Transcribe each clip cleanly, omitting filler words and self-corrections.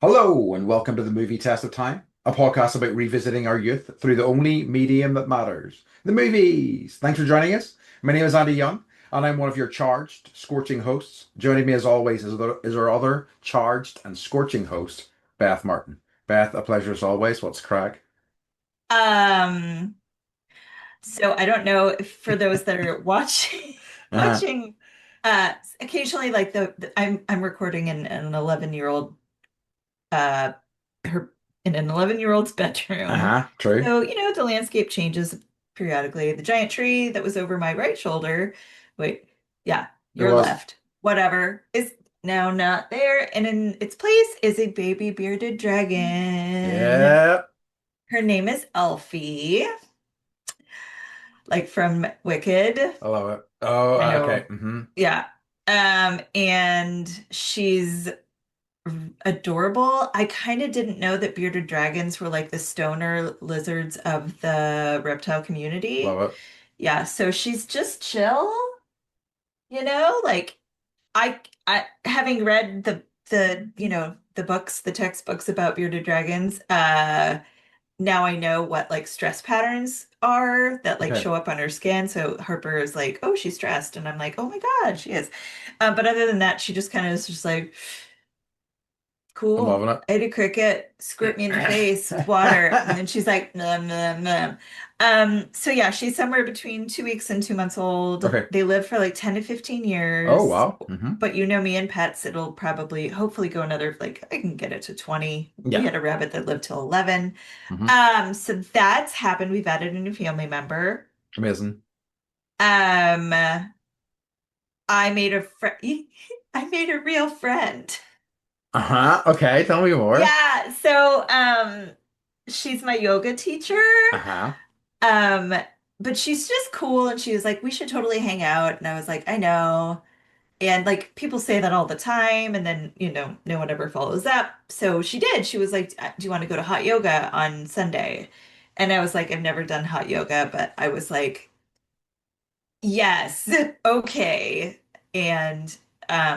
Hello, and welcome to the Movie Test of Time, a podcast about revisiting our youth through the only medium that matters, the movies. Thanks for joining us. My name is Andy Young, and I'm one of your charged, scorching hosts. Joining me, as always, is our other charged and scorching host, Beth Martin. Beth, a pleasure as always. What's crack? Um, so I don't know if for those that are watching Uh-huh. watching occasionally like I'm recording in an 11-year-old uh her in an 11-year-old's bedroom. Uh-huh. True. So, the landscape changes periodically. The giant tree that was over my right shoulder, wait, yeah, It your was. left, whatever, is now not there. And in its place is a baby bearded dragon. Yeah. Her name is Elfie. Like from Wicked. I love it. Oh, I okay. know. Mm-hmm. Yeah. And she's adorable. I kind of didn't know that bearded dragons were like the stoner lizards of the reptile community. Love it. Yeah, so she's just chill, like I having read the books, the textbooks about bearded dragons, now I know what like stress patterns are that like Okay. show up on her skin. So Harper is like, oh, she's stressed. And I'm like, oh my God, she is. But other than that, she just kind of is just like, I'm cool. loving I ate a cricket, squirt me in the face with water. And it. then she's like, nom, nom, nom. So yeah, she's somewhere between 2 weeks and 2 months old. Okay. They live for like 10 to 15 Oh, years. wow. Mm-hmm. But me and pets, it'll probably hopefully go another, like I can get it to 20. We Yeah. had a rabbit that lived till 11. Mm-hmm. So that's happened. We've added a new family member. Amazing. Um, I made a friend. I made a real friend. Uh-huh. Okay, tell me more. Yeah, so she's my yoga teacher. Uh-huh. Um, but she's just cool and she was like, we should totally hang out. And I was like, I know. And like people say that all the time, and then, no one ever follows up. So she did. She was like, do you want to go to hot yoga on Sunday? And I was like, I've never done hot yoga, but I was like, yes, okay. And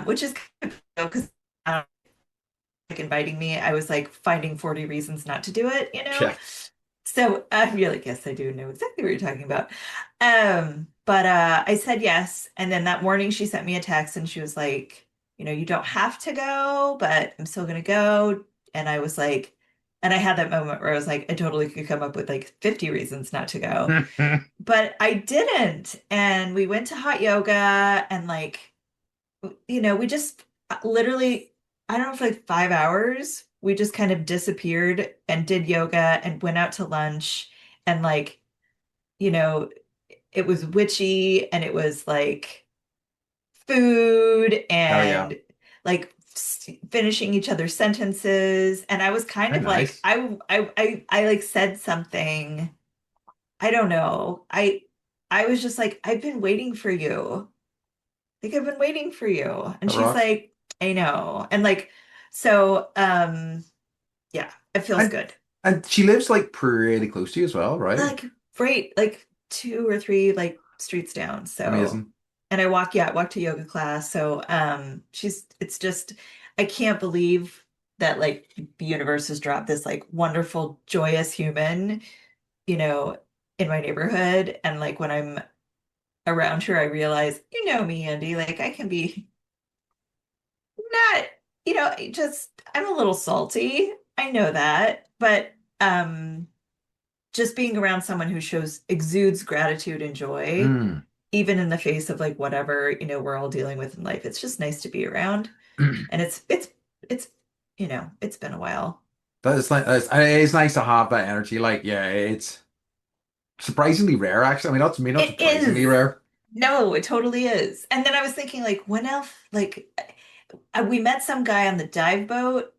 which is kind of because like inviting me, I was like finding 40 reasons not to do it. Yeah. So I really guess I do know exactly what you're talking about. But I said yes. And then that morning she sent me a text and she was like, you don't have to go, but I'm still gonna go. And I was like, and I had that moment where I was like, I totally could come up with like 50 reasons not to go. But I didn't. And we went to hot yoga and like, we just literally, I don't know, for like 5 hours, we just kind of disappeared and did yoga and went out to lunch. And like, you know, it was witchy and it was like food Hell yeah. and like finishing each other's sentences. And I was kind Very of like, nice. I like said something. I don't know. I was just like, I've been waiting for you. Like I've been waiting for you. And That she's rocks. like, I know. And like, so yeah, it feels And good. and she lives like pretty close to you as well, right? Like right, like two or three like streets down. So Amazing. and I walk to yoga class. So it's just I can't believe that like the universe has dropped this like wonderful, joyous human, you know, in my neighborhood. And like when I'm around her, I realize, me, Andy, like I can be not, just I'm a little salty. I know that, but just being around someone who shows exudes gratitude and joy, Mm. even in the face of like whatever, we're all dealing with in life. It's just nice to be around. And it's it's been a while. That is like it's nice to have that energy. Like, yeah, it's surprisingly rare actually. I mean, not It surprisingly is. rare. No, it totally is. And then I was thinking like when else like we met some guy on the dive boat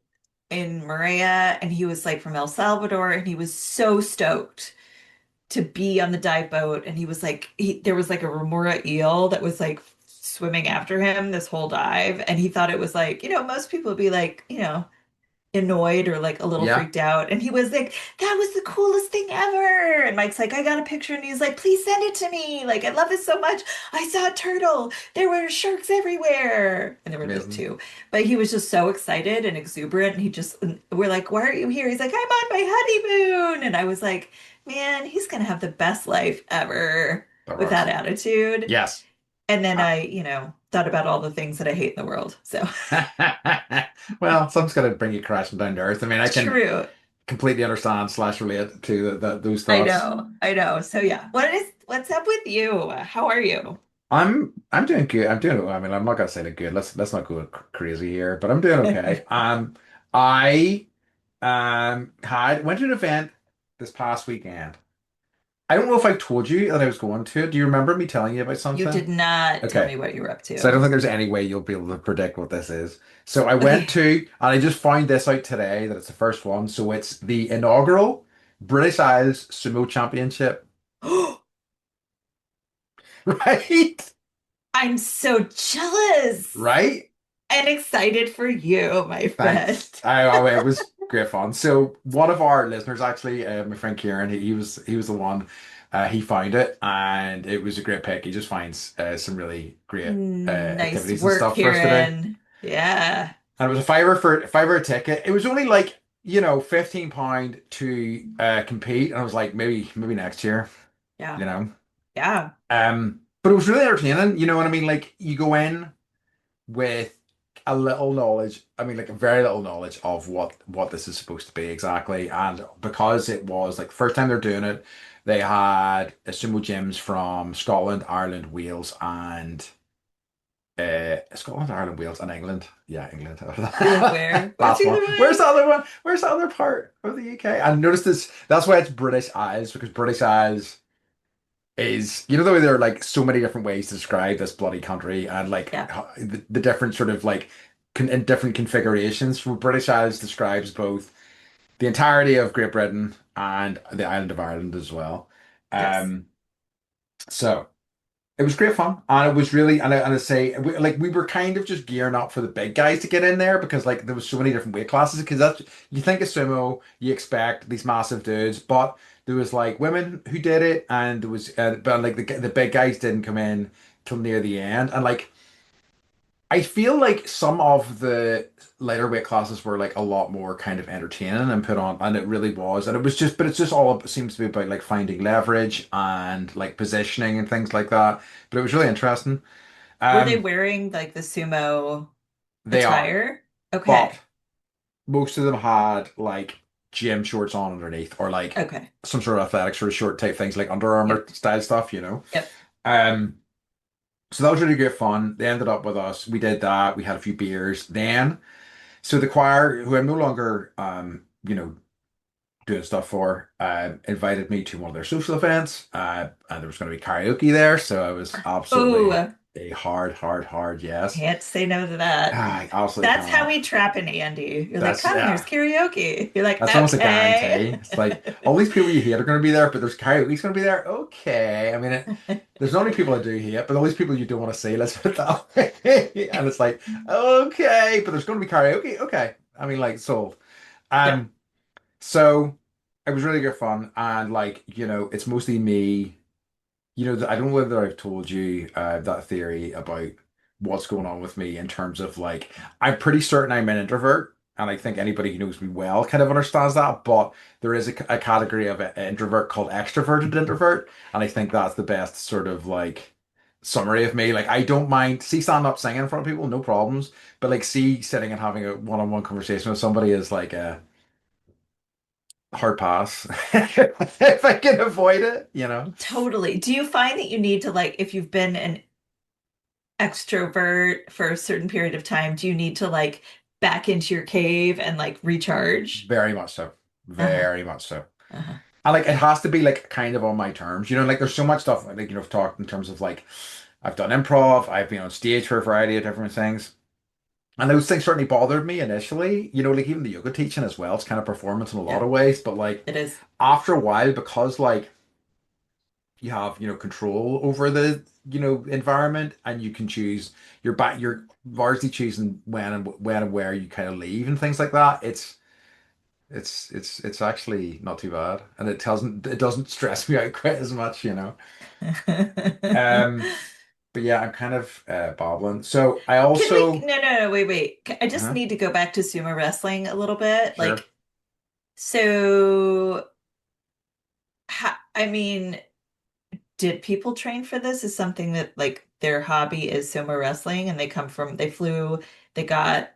in Maria and he was like from El Salvador and he was so stoked to be on the dive boat and he was like there was like a remora eel that was like swimming after him this whole dive and he thought it was like most people would be like annoyed or like a little Yeah, freaked out. And he was like, that was the coolest thing ever. And Mike's like, I got a picture. And he's like, please send it to me. Like, I love this so much. I saw a turtle. There were sharks everywhere. And there were like amazing. two. But he was just so excited and exuberant. And he just, and we're like, why are you here? He's like, I'm on my honeymoon. And I was like, man, he's going to have the best life ever That with that works. attitude. Yes. And then Uh, I, thought about all the things that I hate in the world. So well, someone's got to bring you crashing down to earth. I mean, I can true. completely understand slash relate to those I thoughts. know. I know. So yeah, what's up with you? How are you? I'm doing good. I'm doing. I mean, I'm not gonna say like good. Let's not go crazy here, but I'm doing okay. I had went to an event this past weekend. I don't know if I told you that I was going to it. Do you remember me telling you about You something? did not tell Okay. me what you were up So I don't to. think there's any way you'll be able to predict what this is. So I went Okay. to, and I just found this out today that it's the first one. So it's the inaugural British Isles Sumo Championship, right? I'm so jealous Right? and excited for you, my friend. Thanks. It was great fun. So one of our listeners, actually, my friend Kieran, he was the one. He found it, and it was a great pick. He just finds some really great Nice activities and work, stuff for us to do. Kieran. Yeah. And it was a fiver a ticket. It was only like, £15 to compete. And I was like, maybe next year, Yeah. you know. Yeah. But it was really entertaining, you know what I mean? Like you go in with a little knowledge, I mean like a very little knowledge of what this is supposed to be exactly. And because it was like the first time they're doing it, they had sumo gyms from Scotland, Ireland, Wales, and Scotland, Ireland, Wales, and England. Yeah, England. And where? What's Last the one. other Where's one? the other one? Where's the other part of the UK? And notice this. That's why it's British Isles, because British Isles is, the way there are like so many different ways to describe this bloody country, and like Yeah. the different sort of like in different configurations. So British Isles describes both the entirety of Great Britain and the island of Ireland as well. Yes. Um, so. It was great fun, and it was really, and I say, we were kind of just gearing up for the big guys to get in there because like there was so many different weight classes. Because that's you think of sumo, you expect these massive dudes, but there was like women who did it, and there was, but like the big guys didn't come in till near the end, and like I feel like some of the lighter weight classes were like a lot more kind of entertaining and put on, and it really was. And it was just, but it's just all it seems to be about like finding leverage and like positioning and things like that. But it was really interesting. Were they Um, wearing like the sumo they are, attire? but Okay. most of them had like gym shorts on underneath, or like Okay. some sort of athletic sort of short type things like Under Armour Yep. style stuff. Yep. Um, so that was really good fun. They ended up with us. We did that. We had a few beers. Then. So the choir, who I'm no longer, doing stuff for, invited me to one of their social events, and there was going to be karaoke there. So I was absolutely Oh, a hard, hard, hard yes. can't say no to that. I absolutely That's how cannot. we trap an Andy. You're like, That's come, here's yeah. karaoke. You're like, That's almost a okay. guarantee. It's like all these people you hate are going to be there, but there's karaoke's going to be there. Okay, I mean, there's not only people I do hate, but all these people you don't want to see. Let's put it that way. And it's like, okay, but there's going to be karaoke. Okay, I mean, like sold. Yep. Um, So it was really good fun, and like it's mostly me. I don't know whether I've told you that theory about what's going on with me in terms of like I'm pretty certain I'm an introvert, and I think anybody who knows me well kind of understands that. But there is a category of an introvert called extroverted introvert, and I think that's the best sort of like summary of me. Like I don't mind see stand up singing in front of people, no problems, but like see sitting and having a one-on-one conversation with somebody is like a hard pass if I can avoid it. Totally. Do you find that you need to like, if you've been an extrovert for a certain period of time, do you need to like back into your cave and like recharge? Very much so. Uh-huh. Very much so. Uh-huh. And like it has to be like kind of on my terms. Like there's so much stuff like I've talked in terms of like I've done improv, I've been on stage for a variety of different things. And those things certainly bothered me initially, like even the yoga teaching as well. It's kind of performance in a lot Yeah, of ways, but like it is. after a while, because like you have, control over the, environment, and you can choose you're largely choosing when and where you kind of leave and things like that. It's actually not too bad, and it doesn't stress me out quite as much. Um, but yeah, I'm kind of bobbling. So I Can we, also, no, wait, wait. I just uh need to go back to sumo wrestling a little bit. sure, So, I mean, did people train for this? Is something that like their hobby is sumo wrestling and they flew, they got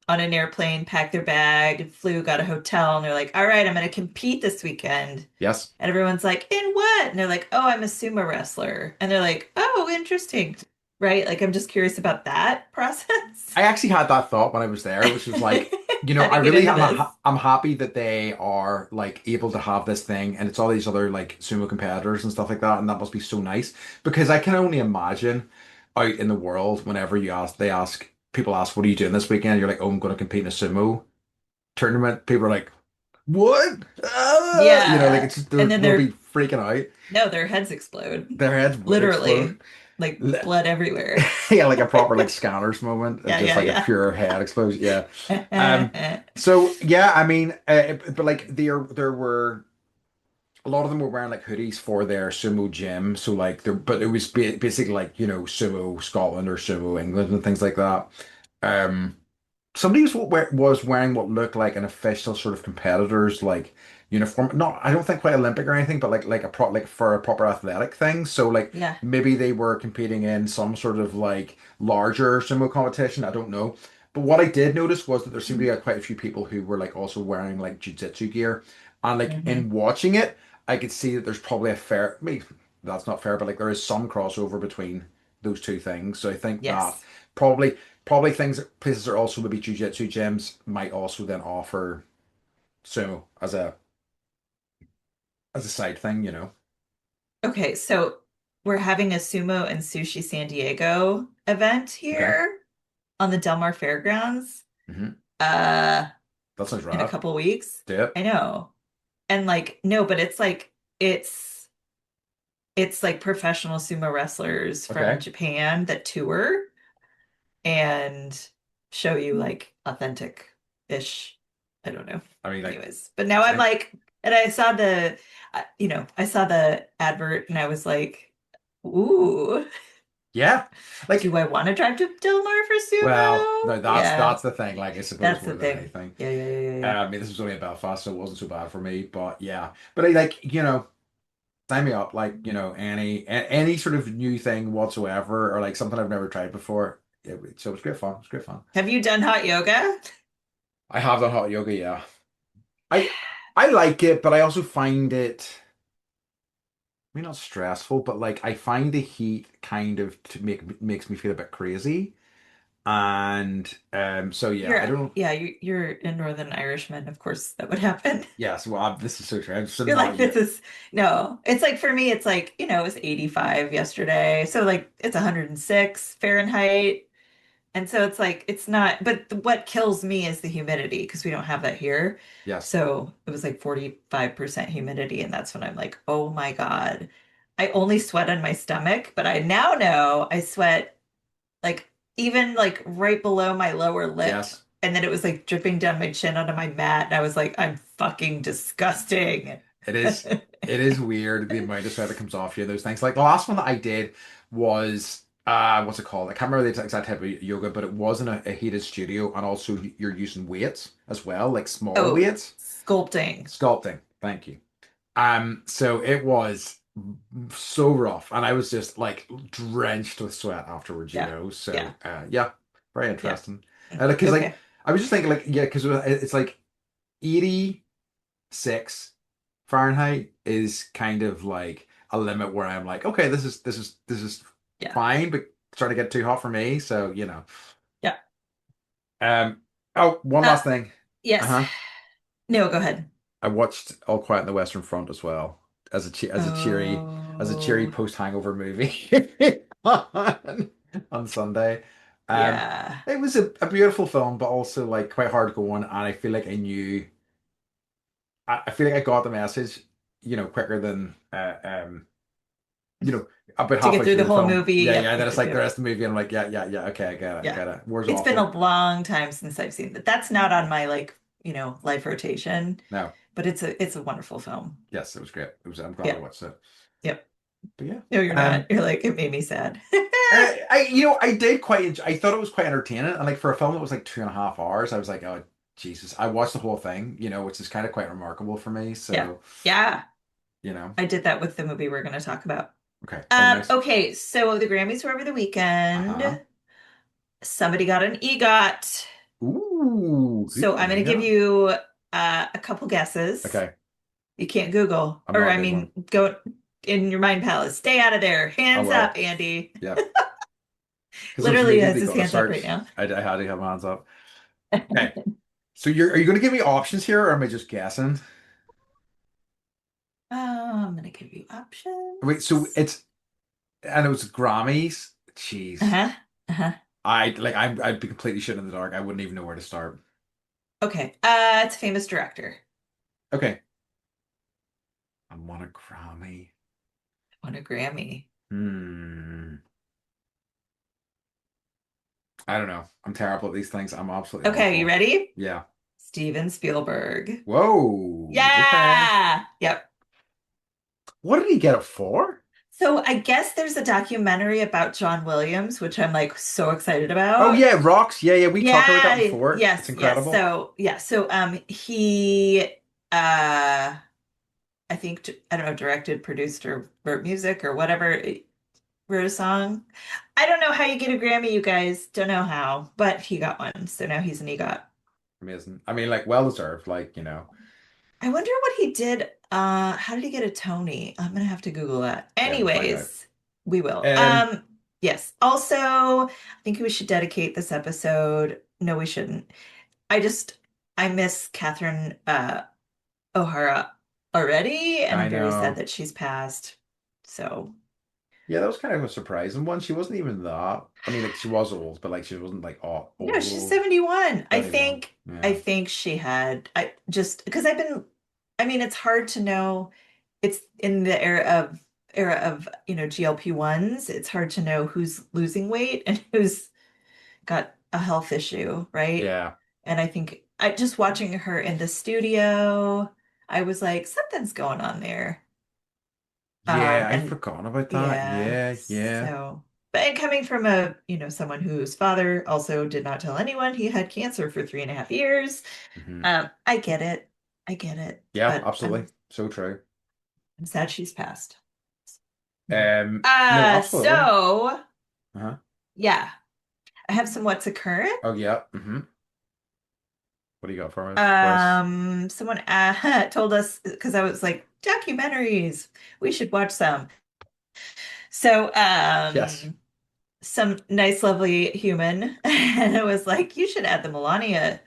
on an airplane, packed their bag, flew, got a hotel, and they're like, all right, I'm going to compete this weekend. yes. And everyone's like, in what? And they're like, oh, I'm a sumo wrestler. And they're like, oh, interesting. Right? Like, I'm just curious about that process. I actually had that thought when I was there, which was like, How I to get really into am this. I'm happy that they are like able to have this thing, and it's all these other like sumo competitors and stuff like that, and that must be so nice because I can only imagine out in the world whenever people ask, what are you doing this weekend? You're like, oh, I'm going to compete in a sumo tournament. People are like, what? Ah! Like Yeah. it's just And then they'll be freaking out. no, their heads explode. Their heads would explode. Literally, like blood everywhere. Yeah, like a proper like scanners moment, Yeah, just like a yeah, pure head explosion. Yeah. Um. yeah. So yeah, I mean, but like there were a lot of them were wearing like hoodies for their sumo gym. So like there, but it was basically like sumo Scotland or sumo England and things like that. Um. Somebody was wearing what looked like an official sort of competitor's like uniform. Not, I don't think quite Olympic or anything, but like for a proper athletic thing. So like Yeah. maybe they were competing in some sort of like larger sumo competition. I don't know. But what I did notice was that there seemed to be quite a few people who were like also wearing like jiu-jitsu gear. And like Hmm. in watching it, I could see that there's probably a fair, maybe that's not fair, but like there is some crossover between those two things. So I think that Yes. probably things places are also maybe jujitsu gyms might also then offer sumo as a side thing. Okay, so we're having a sumo and sushi San Diego event Okay. here on the Del Mar Fairgrounds Hmm. uh That sounds in a rad. couple weeks. Do it. I know. And like no, but it's like professional sumo wrestlers from Okay. Japan that tour and show you like authentic-ish. I don't know. I mean, like, Anyways, but now I'm same. like, and I saw the advert and I was like, ooh, Yeah. Like, do I want to drive to Del Mar for well, sumo? no, that's Yeah, that's the thing. Like, I suppose that's the more than thing. anything. Yeah. I mean, this was only in Belfast, so it wasn't so bad for me. But yeah, but I like, sign me up. Like, any sort of new thing whatsoever, or like something I've never tried before. So it was great fun. It was great fun. Have you done hot yoga? I have done hot yoga, yeah. I I like it, but I also find it maybe not stressful, but like I find the heat kind of to makes me feel a bit crazy. And so yeah, I don't You're a Northern Irishman, of course that would happen. yes, well this is so true. I'm just You're like, not this yet. is no. It's like for me, it's like, it was 85 yesterday. So like it's 106 Fahrenheit. And so it's like it's not, but what kills me is the humidity because we don't have that here. Yes. So it was like 45% humidity, and that's when I'm like, oh my God. I only sweat on my stomach, but I now know I sweat like even like right below my lower lip. Yes. And then it was like dripping down my chin onto my mat. And I was like, I'm fucking disgusting. It is it is weird the amount of sweat that comes off you, those things. Like the last one that I did was what's it called? I can't remember the exact type of yoga, but it was in a heated studio, and also you're using weights as well, like small Oh, weights. sculpting. Sculpting. Thank you. So it was so rough, and I was just like drenched with sweat afterwards. Yeah. So Yeah. yeah, very Yeah. interesting. Because like Okay. I was just thinking like yeah, because it's like 86 Fahrenheit is kind of like a limit where I'm like, okay, this is Yeah. fine, but it's starting to get too hot for me. So Yeah. um. Oh, one Uh, last thing. yes. Uh-huh. No, go ahead. I watched All Quiet on the Western Front as well as a cheery Oh, post hangover movie on Sunday. Um, yeah. it was a beautiful film, but also like quite hard going, and I feel like I feel like I got the message, quicker than you know, about To get halfway through through the the whole film. movie. Yeah, Yep, yeah. Then yep, it's yep, like the yep. rest of the movie, and I'm like, yeah, yeah, yeah, yeah, I get it, I Yeah. get it. War's It's been a awful. long time since I've seen that. That's not on my like, life rotation, No, but it's a wonderful film. yes, it was great. It was. I'm glad I Yeah. watched it. Yep. But yeah. No, you're not. You're like, it made me sad. I did quite enjoy, I thought it was quite entertaining, and like for a film that was like 2.5 hours, I was like, oh Jesus, I watched the whole thing, which is kind of quite remarkable for me. Yeah. So, Yeah. you know, I did that with the movie we're going to talk about. okay. Oh, nice. Okay, so the Grammys were over the Uh-huh. weekend. Somebody got an EGOT. Ooh, who So got I'm an going to give ego? you a couple guesses. Okay, You can't Google, I'm or not a I big one. mean, go in your mind palace. Stay out of there. I Hands up, will. Andy. Yeah, because I was Literally has immediately his going to hands up right start. now. I had to have my hands up. Okay, so are you going to give me options here, or am I just guessing? I'm going to give you Wait, so options. and it was Grammys. Jeez, Uh-huh. Uh-huh. I'd be completely shit in the dark. I wouldn't even know where to start. Okay. It's a famous director. Okay. I won a Grammy. Won a Grammy. Hmm. I don't know. I'm terrible at these things. I'm absolutely Okay, you awful. ready? Yeah. Steven Spielberg. Whoa. Okay. Yeah. Yep. What did he get it for? So I guess there's a documentary about John Williams, which I'm like so excited Oh about. yeah, Rocks. Yeah, yeah. We talked about that Yeah, before. It's yes, yes. incredible. So yeah, so he I think I don't know, directed, produced, or wrote music or whatever, wrote a song. I don't know how you get a Grammy, you guys. Don't know how, but he got one. So now he's an EGOT. Amazing. I mean, like well deserved. I wonder what he did. How did he get a Tony? I'm gonna have to Google that. Yeah, we'll find out. Anyways, we will. Um, Yes. Also, I think we should dedicate this episode. No, we shouldn't. I just I miss Catherine O'Hara already, and I I'm very sad know. that she's passed. So, Yeah, that was kind of a surprising one. She wasn't even that. I mean, like she was old, but like she wasn't like no, she's old. 71. I 71. think I Yeah. think she had I just because I mean, it's hard to know. It's in the era of, GLP-1s. It's hard to know who's losing weight and who's got a health issue, right? Yeah. And I think I just watching her in the studio, I was like, something's going on there. Yeah, I'd And forgotten about that. yeah, Yeah, yeah. so, but and coming from someone whose father also did not tell anyone he had cancer for 3.5 years, Hmm. I get it. I get it. Yeah, But absolutely. So true. I'm sad she's passed. Yeah. No, absolutely. So Uh-huh. yeah, I have some what's a current. Oh yeah. What do you got for us? Someone told us because I was like, documentaries, we should watch some. So, Yes. some nice, lovely human, and it was like, you should add the Melania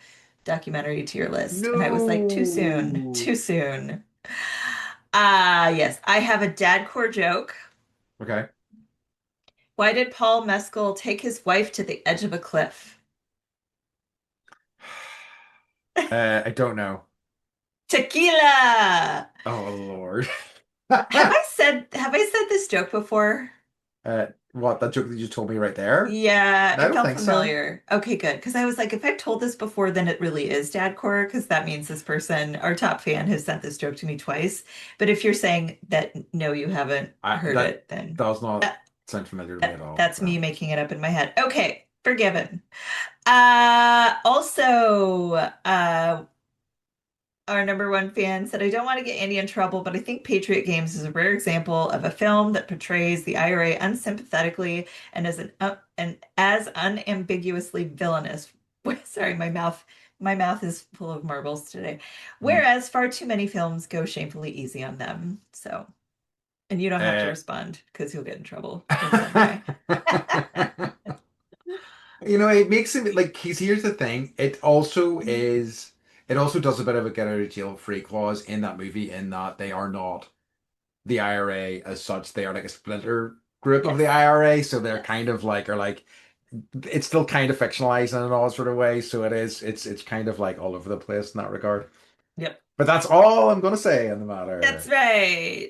documentary to your list. And I was like, too soon, No. too soon. Yes, I have a dadcore joke. Okay. Why did Paul Mescal take his wife to the edge of a cliff? I don't know. Tequila. Oh Lord. Have I said this joke before? What, that joke that you just told me right there? Yeah, I it don't felt think so. familiar. Okay, good. Because I was like, if I've told this before, then it really is dadcore, because that means this person, our top fan, has sent this joke to me twice. But if you're saying that no, you haven't heard That it, then does not that, sound familiar to me at that all. that's me So. making it up in my head. Okay, forgiven. Also, our number one fan said, I don't want to get Andy in trouble, but I think Patriot Games is a rare example of a film that portrays the IRA unsympathetically and as unambiguously villainous. Sorry, my mouth is full of marbles today. Mhm. Whereas far too many films go shamefully easy on them. So, and you don't have to Uh, respond because you'll get in trouble in some way. it makes him like here's the thing. It also does a bit of a get out of jail free clause in that movie in that they are not the IRA as such. They are like a splinter group of the Yes. IRA, so they're Yes. kind of like are like it's still kind of fictionalized in an all sort of way. So it's kind of like all over the place in that regard. Yep. But that's all I'm gonna say in the That's matter. right.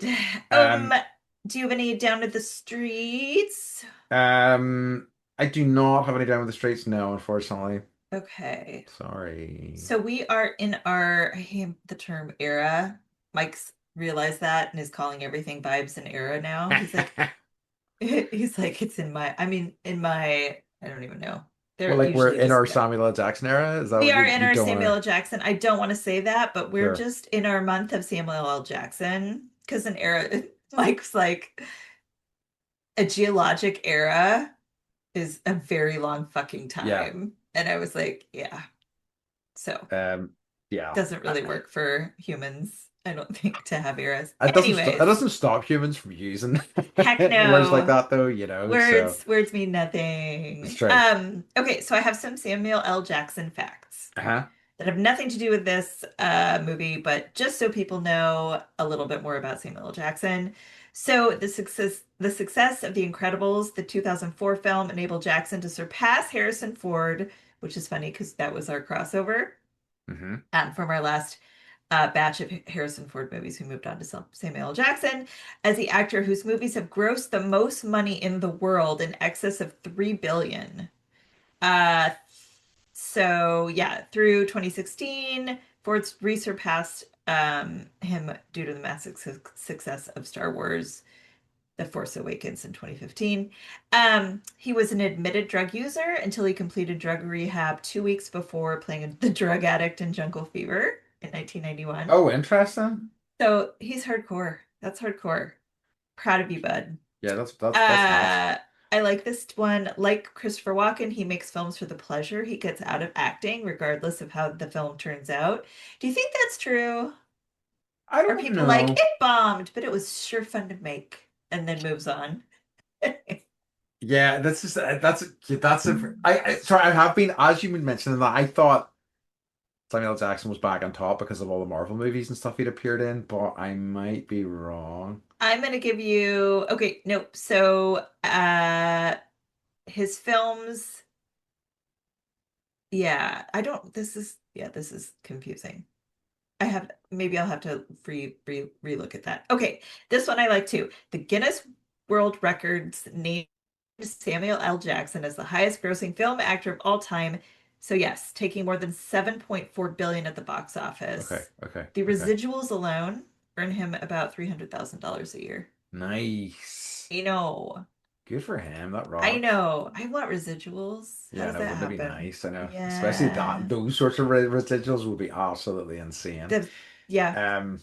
Um, Um Do you have any down to the streets? Um, I do not have any down with the streets, no, unfortunately. Okay. Sorry. So we are in our, I hate the term era. Mike's realized that and is calling everything vibes and era now. He's like, it's in my, I mean, in my, I don't even know. Well, They're like we're usually in just, our yeah. Samuel L. Jackson era. Is that We what are you in you our don't Samuel want L. Jackson. I don't want to say that, but to? we're Sure. just in our month of Samuel L. Jackson because an era, Mike's like, a geologic era is a very long fucking Yeah. time. And I was like, yeah. So Um. Yeah. doesn't really work for humans, I don't think, to have eras. It doesn't it Anyways, doesn't stop humans from using heck words like no. that though, you know. So Words mean it's nothing. true. Okay, so I have some Samuel L. Jackson facts Uh-huh. that have nothing to do with this movie, but just so people know a little bit more about Samuel L. Jackson. So the success of The Incredibles, the 2004 film, enabled Jackson to surpass Harrison Ford, which is funny because that was our crossover Hmm. from our last batch of Harrison Ford movies who moved on to Samuel L. Jackson as the actor whose movies have grossed the most money in the world in excess of 3 billion. Uh, so yeah, through 2016, Ford's resurpassed him due to the massive success of Star Wars The Force Awakens in 2015. He was an admitted drug user until he completed drug rehab 2 weeks before playing the drug addict in Jungle Fever in 1991. Oh, interesting. So he's hardcore. That's hardcore. Proud of you, bud. Yeah, that's nuts. Uh, I like this one. Like Christopher Walken, he makes films for the pleasure he gets out of acting, regardless of how the film turns out. Do you think that's true? I Are don't people like, know. it bombed, but it was sure fun to make, and then moves on? Yeah, that's a sorry, I have been as you've been mentioning that I thought Samuel L. Jackson was back on top because of all the Marvel movies and stuff he'd appeared in, but I might be wrong. I'm gonna give you okay, nope. So his films, yeah, I don't this is yeah, this is confusing. Maybe I'll have to relook at that. Okay, this one I like too. The Guinness World Records named Samuel L. Jackson as the highest grossing film actor of all time. So yes, taking more than 7.4 billion at the box Okay, office. okay, The okay. residuals alone earn him about $300,000 a year. Nice. I know. Good for him. That I rocks. know. I want residuals. How Yeah, does no, that wouldn't it be happen? nice? I know. Especially that Yeah. those sorts of residuals would be absolutely insane. The yeah. Um,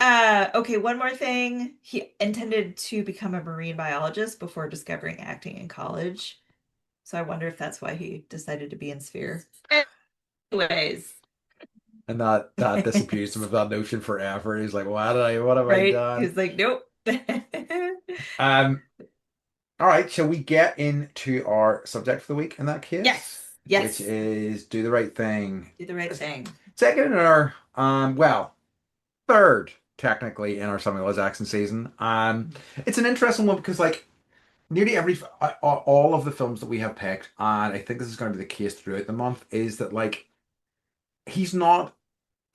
Okay, one more thing. He intended to become a marine biologist before discovering acting in college. So I wonder if that's why he decided to be in Sphere. Anyways, and that disabused him of that notion forever. He's like, what have I right? He done? was like, nope. Um, all right, shall we get into our subject for the week in that case? Yes, Which yes. is do the right thing. Do the right thing. Second in our well, third technically in our Samuel L. Jackson season. It's an interesting one because like nearly all of the films that we have picked, and I think this is going to be the case throughout the month, is that like he's not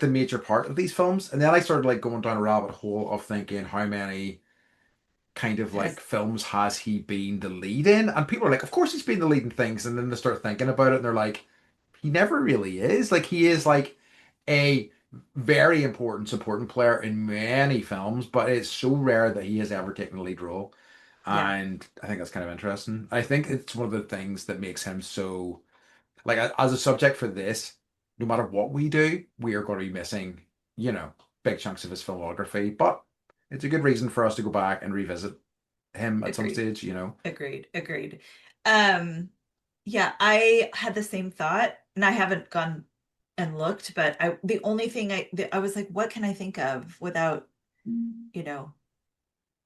the major part of these films. And then I started like going down a rabbit hole of thinking how many kind of like Has films has he been the lead in? And people are like, of course he's been the lead in things. And then they start thinking about it and they're like, he never really is. Like he is like a very important supporting player in many films, but it's so rare that he has ever taken a lead role. yeah, And I think that's kind of interesting. I think it's one of the things that makes him so like as a subject for this, no matter what we do, we are going to be missing, you know, big chunks of his filmography. But it's a good reason for us to go back and revisit him at some agreed. stage, you know. Agreed. Um, yeah, I had the same thought, and I haven't gone and looked, but the only thing I was like, what can I think of without, you know,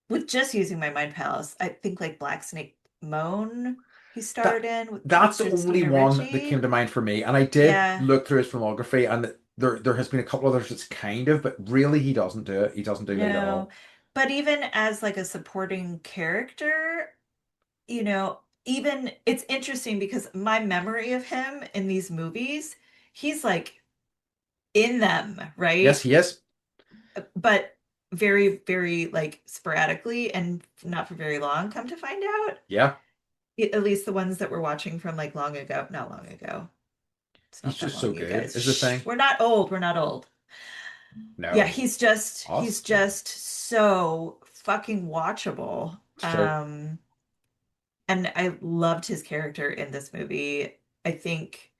with just using my mind palace? I think like Black Snake Moan he starred That in that's with the only Christina one that came Ricci. to mind for me. And I did Yeah, look through his filmography, and there has been a couple others that's kind of, but really he doesn't do it. He doesn't do lead at no. all. But even as like a supporting character, even it's interesting because my memory of him in these movies, he's like in them, Yes, right? he is. But very, very like sporadically and not for very long, come to find out. Yeah, At least the ones that we're watching from like long ago, not long ago. It's he's not that just so long, you good, guys. is the Shh, thing. we're not old. We're not old. Yeah, No, he's us? No, just so fucking watchable. it's true. And I loved his character in this movie. I think,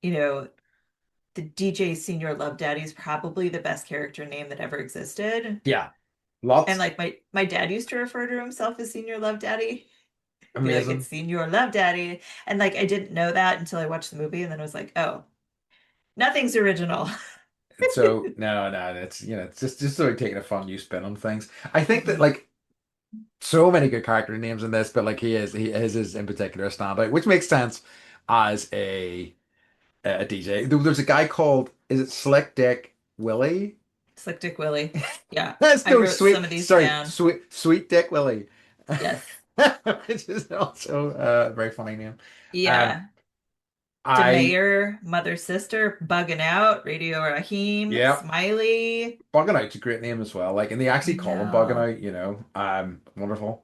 you know, the DJ Senior Love Daddy is probably the best character name that ever existed. Yeah, And lots. like my dad used to refer to himself as Senior Love Daddy. He'd be like, it's Amazing. Senior Love Daddy. And like I didn't know that until I watched the movie and then I was like, oh, nothing's original. So no, no, it's it's just sort of taking a fun new spin on things. I think that Mhm. like so many good character names in this, but like he is in particular a standout, which makes sense as a DJ. There's a guy called, is it Slick Dick Willie? Slick Dick Willie. Yeah, That's I no wrote some sweet, of these sorry, down. sweet Dick Willie, Yes. which is also a very funny name. Um, Yeah. I DeMayor, Mother Sister, Bugging Out, Radio Raheem, yeah, Smiley. Bugging Out's a great name as well. Like, and they I actually call him Bugging know. Out, wonderful.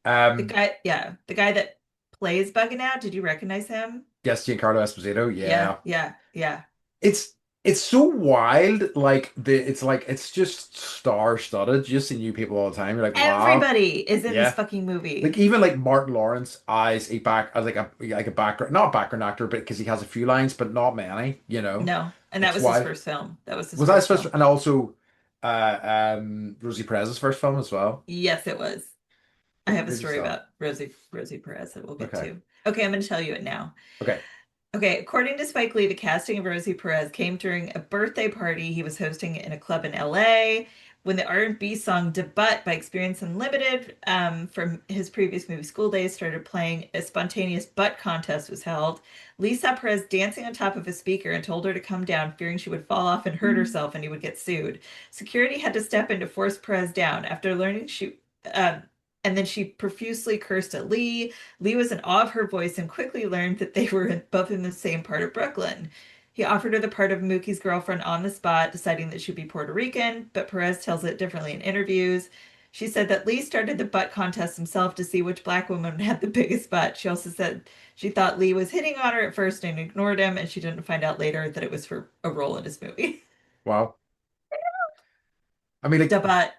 The Um, guy, yeah, the guy that plays Bugging Out, did you recognize him? yes, Giancarlo Esposito, Yeah, yeah. yeah, yeah. It's it's so wild, like it's just star-studded. You just see new people all the time. You're like, wow, Everybody is in this yeah. fucking Like movie. even like Martin Lawrence as like a background, not background actor, but because he has a few lines, but not many. No, and that It's was his wild. first film. That was his Was that his first first? film. And also, Rosie Perez's first film as well. Yes, it was. I have a Crazy story stuff. about Rosie Perez that we'll get Okay. to. Okay, I'm going to tell you it now. Okay. Okay, according to Spike Lee, the casting of Rosie Perez came during a birthday party he was hosting in a club in LA. When the R&B song "Debut" by Experience Unlimited from his previous movie School Days started playing, a spontaneous butt contest was held. Lee saw Perez dancing on top of a speaker and told her to come down, fearing she would fall off and hurt herself and he would get sued. Security had to step in to force Perez down. After learning uh, and then she profusely cursed at Lee. Lee was in awe of her voice and quickly learned that they were both in the same part of Brooklyn. He offered her the part of Mookie's girlfriend on the spot, deciding that she'd be Puerto Rican, but Perez tells it differently in interviews. She said that Lee started the butt contest himself to see which black woman had the biggest butt. She also said she thought Lee was hitting on her at first and ignored him, and she didn't find out later that it was for a role in his movie. Wow. I mean, like The butt.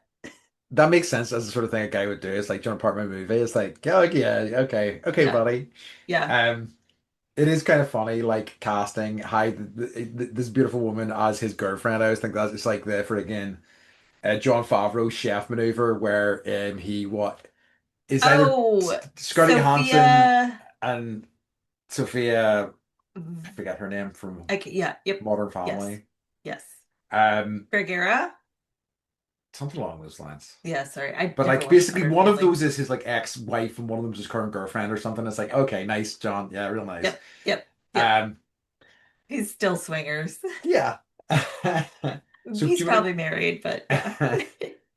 that makes sense as the sort of thing a guy would do. It's like John Apartment movie. It's like, oh yeah, okay, okay, Yeah. buddy. Yeah. Um, it is kind of funny, like casting this beautiful woman as his girlfriend. I always think that's it's like the friggin' John Favreau chef maneuver where he what is either Oh, Scarlett Johansson Sophia. and Sophia, I forget her name from Yeah. Yep. Modern Yes. Family. Yes. Um, Gregera? something along those lines. Yeah, sorry. I But never like watched basically Modern one of Family. those is his like ex-wife and one of them's his current girlfriend or something. It's like, okay, nice, John. Yeah, real nice. Yep, yep, yep. Um, He's still swingers. yeah. So do He's you want probably married, but yeah.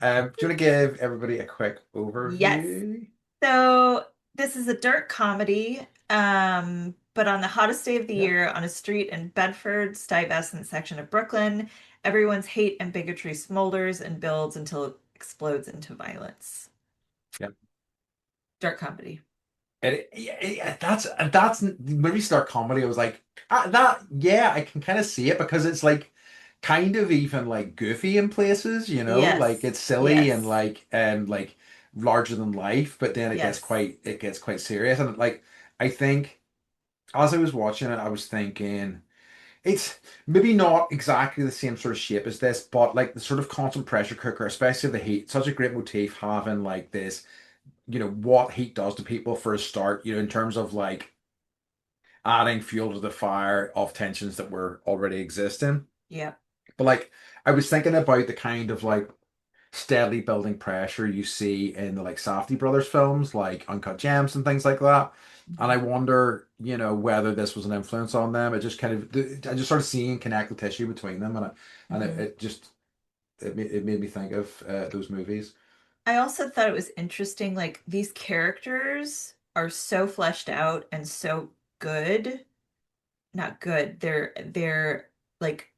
to do you want to give everybody a quick Yes. overview? So this is a dark comedy, but on the hottest day of the Yeah. year, on a street in Bedford, Stuyvesant section of Brooklyn, everyone's hate and bigotry smolders and builds until it explodes into violence. Yeah. Dark comedy. That's when we start comedy. I was like, that yeah, I can kind of see it because it's like kind of even like goofy in places, like Yes. it's silly and Yes. like larger than life, but then Yes. it gets quite serious. And like I think as I was watching it, I was thinking it's maybe not exactly the same sort of shape as this, but like the sort of constant pressure cooker, especially the heat, such a great motif having like this, what heat does to people for a start, in terms of like adding fuel to the fire of tensions that were already existing. Yep. But like I was thinking about the kind of like steadily building pressure you see in the like Safdie brothers films, like Uncut Gems and things like that. And I wonder, whether this was an influence on them. It just kind of, I just started seeing connective tissue between them, Mhm. it just, it made me think of those movies. I also thought it was interesting, like these characters are so fleshed out and so good. Not good. They're like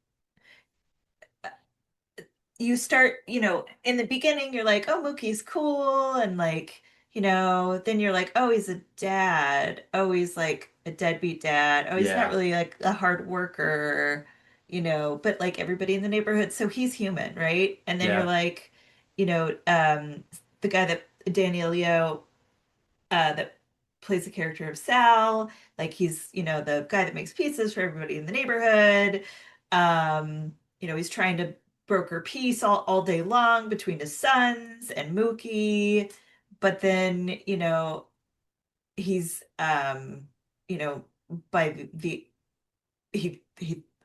you start, in the beginning, you're like, oh, Mookie's cool. And like, then you're like, oh, he's a dad. Oh, he's like a deadbeat dad. Oh, he's not Yeah. really like a hard worker, but like everybody in the neighborhood. So he's human, right? And then you're Yeah. like, the guy that Daniel Leo that plays the character of Sal. Like he's, the guy that makes pizzas for everybody in the neighborhood. He's trying to broker peace all day long between his sons and Mookie. But then, he's you know, by the he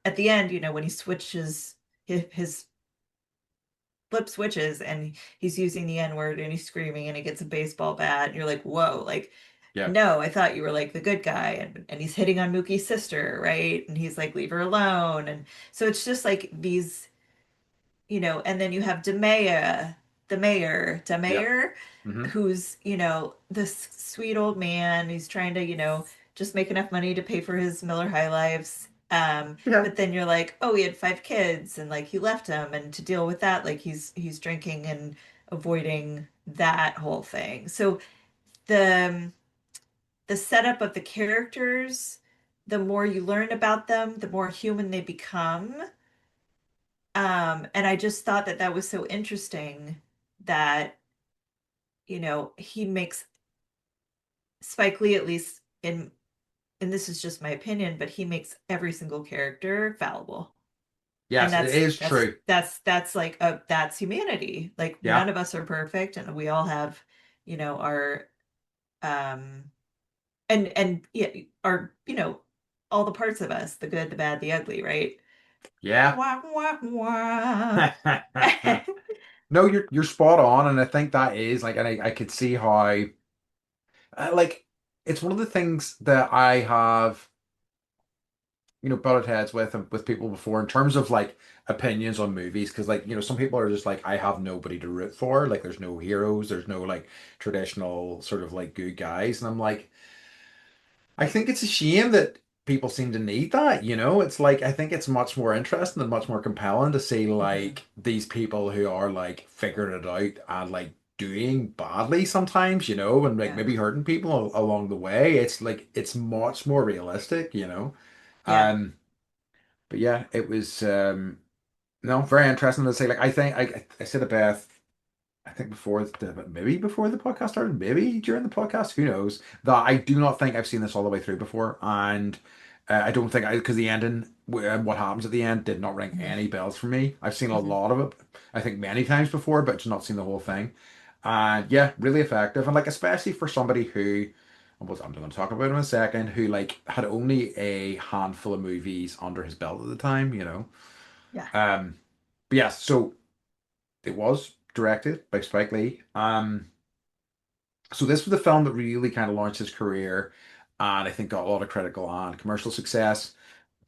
at the end, when he switches his flip switches and he's using the N-word and he's screaming and he gets a baseball bat and you're like, whoa, like Yeah. no, I thought you were like the good guy and he's hitting on Mookie's sister, right? And he's like, leave her alone. And so it's just like these, and then you have DeMaya, the Yeah. mayor, Hmm. who's, this sweet old man. He's trying to, just make enough money to pay for his Miller High Lives. Yeah. But then you're like, oh, he had 5 kids and like he left them, and to deal with that, like he's drinking and avoiding that whole thing. So the the setup of the characters, the more you learn about them, the more human they become. And I just thought that that was so interesting that, he makes Spike Lee, at least and this is just my opinion, but he makes every single character fallible. And Yes, it is true. that's humanity. Like none Yeah. of us are perfect and we all have, our um and yeah, our, all the parts of us, the good, the bad, the ugly, right? Yeah. Wah, wah, wah. No, you're spot on, and I think that is like, and I could see how, like, it's one of the things that I have, butted heads with people before in terms of like opinions on movies, because like, some people are just like, I have nobody to root for, like, there's no heroes, there's no like traditional sort of like good guys, and I'm like, I think it's a shame that people seem to need that, It's like I think it's much more interesting and much more compelling to see Mhm. like these people who are like figuring it out and like doing badly sometimes, and like Yeah. maybe hurting people along the way. It's like it's much more realistic, Yeah. Um, but yeah, it was no, very interesting to say. Like I said to Beth, I think maybe before the podcast started, maybe during the podcast, who knows? That I do not think I've seen this all the way through before, and I don't think because the ending, what happens at the end, did not ring Mhm. any bells for me. I've seen a Mhm. lot of it, I think many times before, but just not seen the whole thing. And yeah, really effective, and like especially for somebody who, I'm going to talk about him in a second, who like had only a handful of movies under his belt at the time. Yeah. Um, but yeah, so it was directed by Spike Lee. So this was the film that really kind of launched his career, and I think got a lot of critical and commercial success.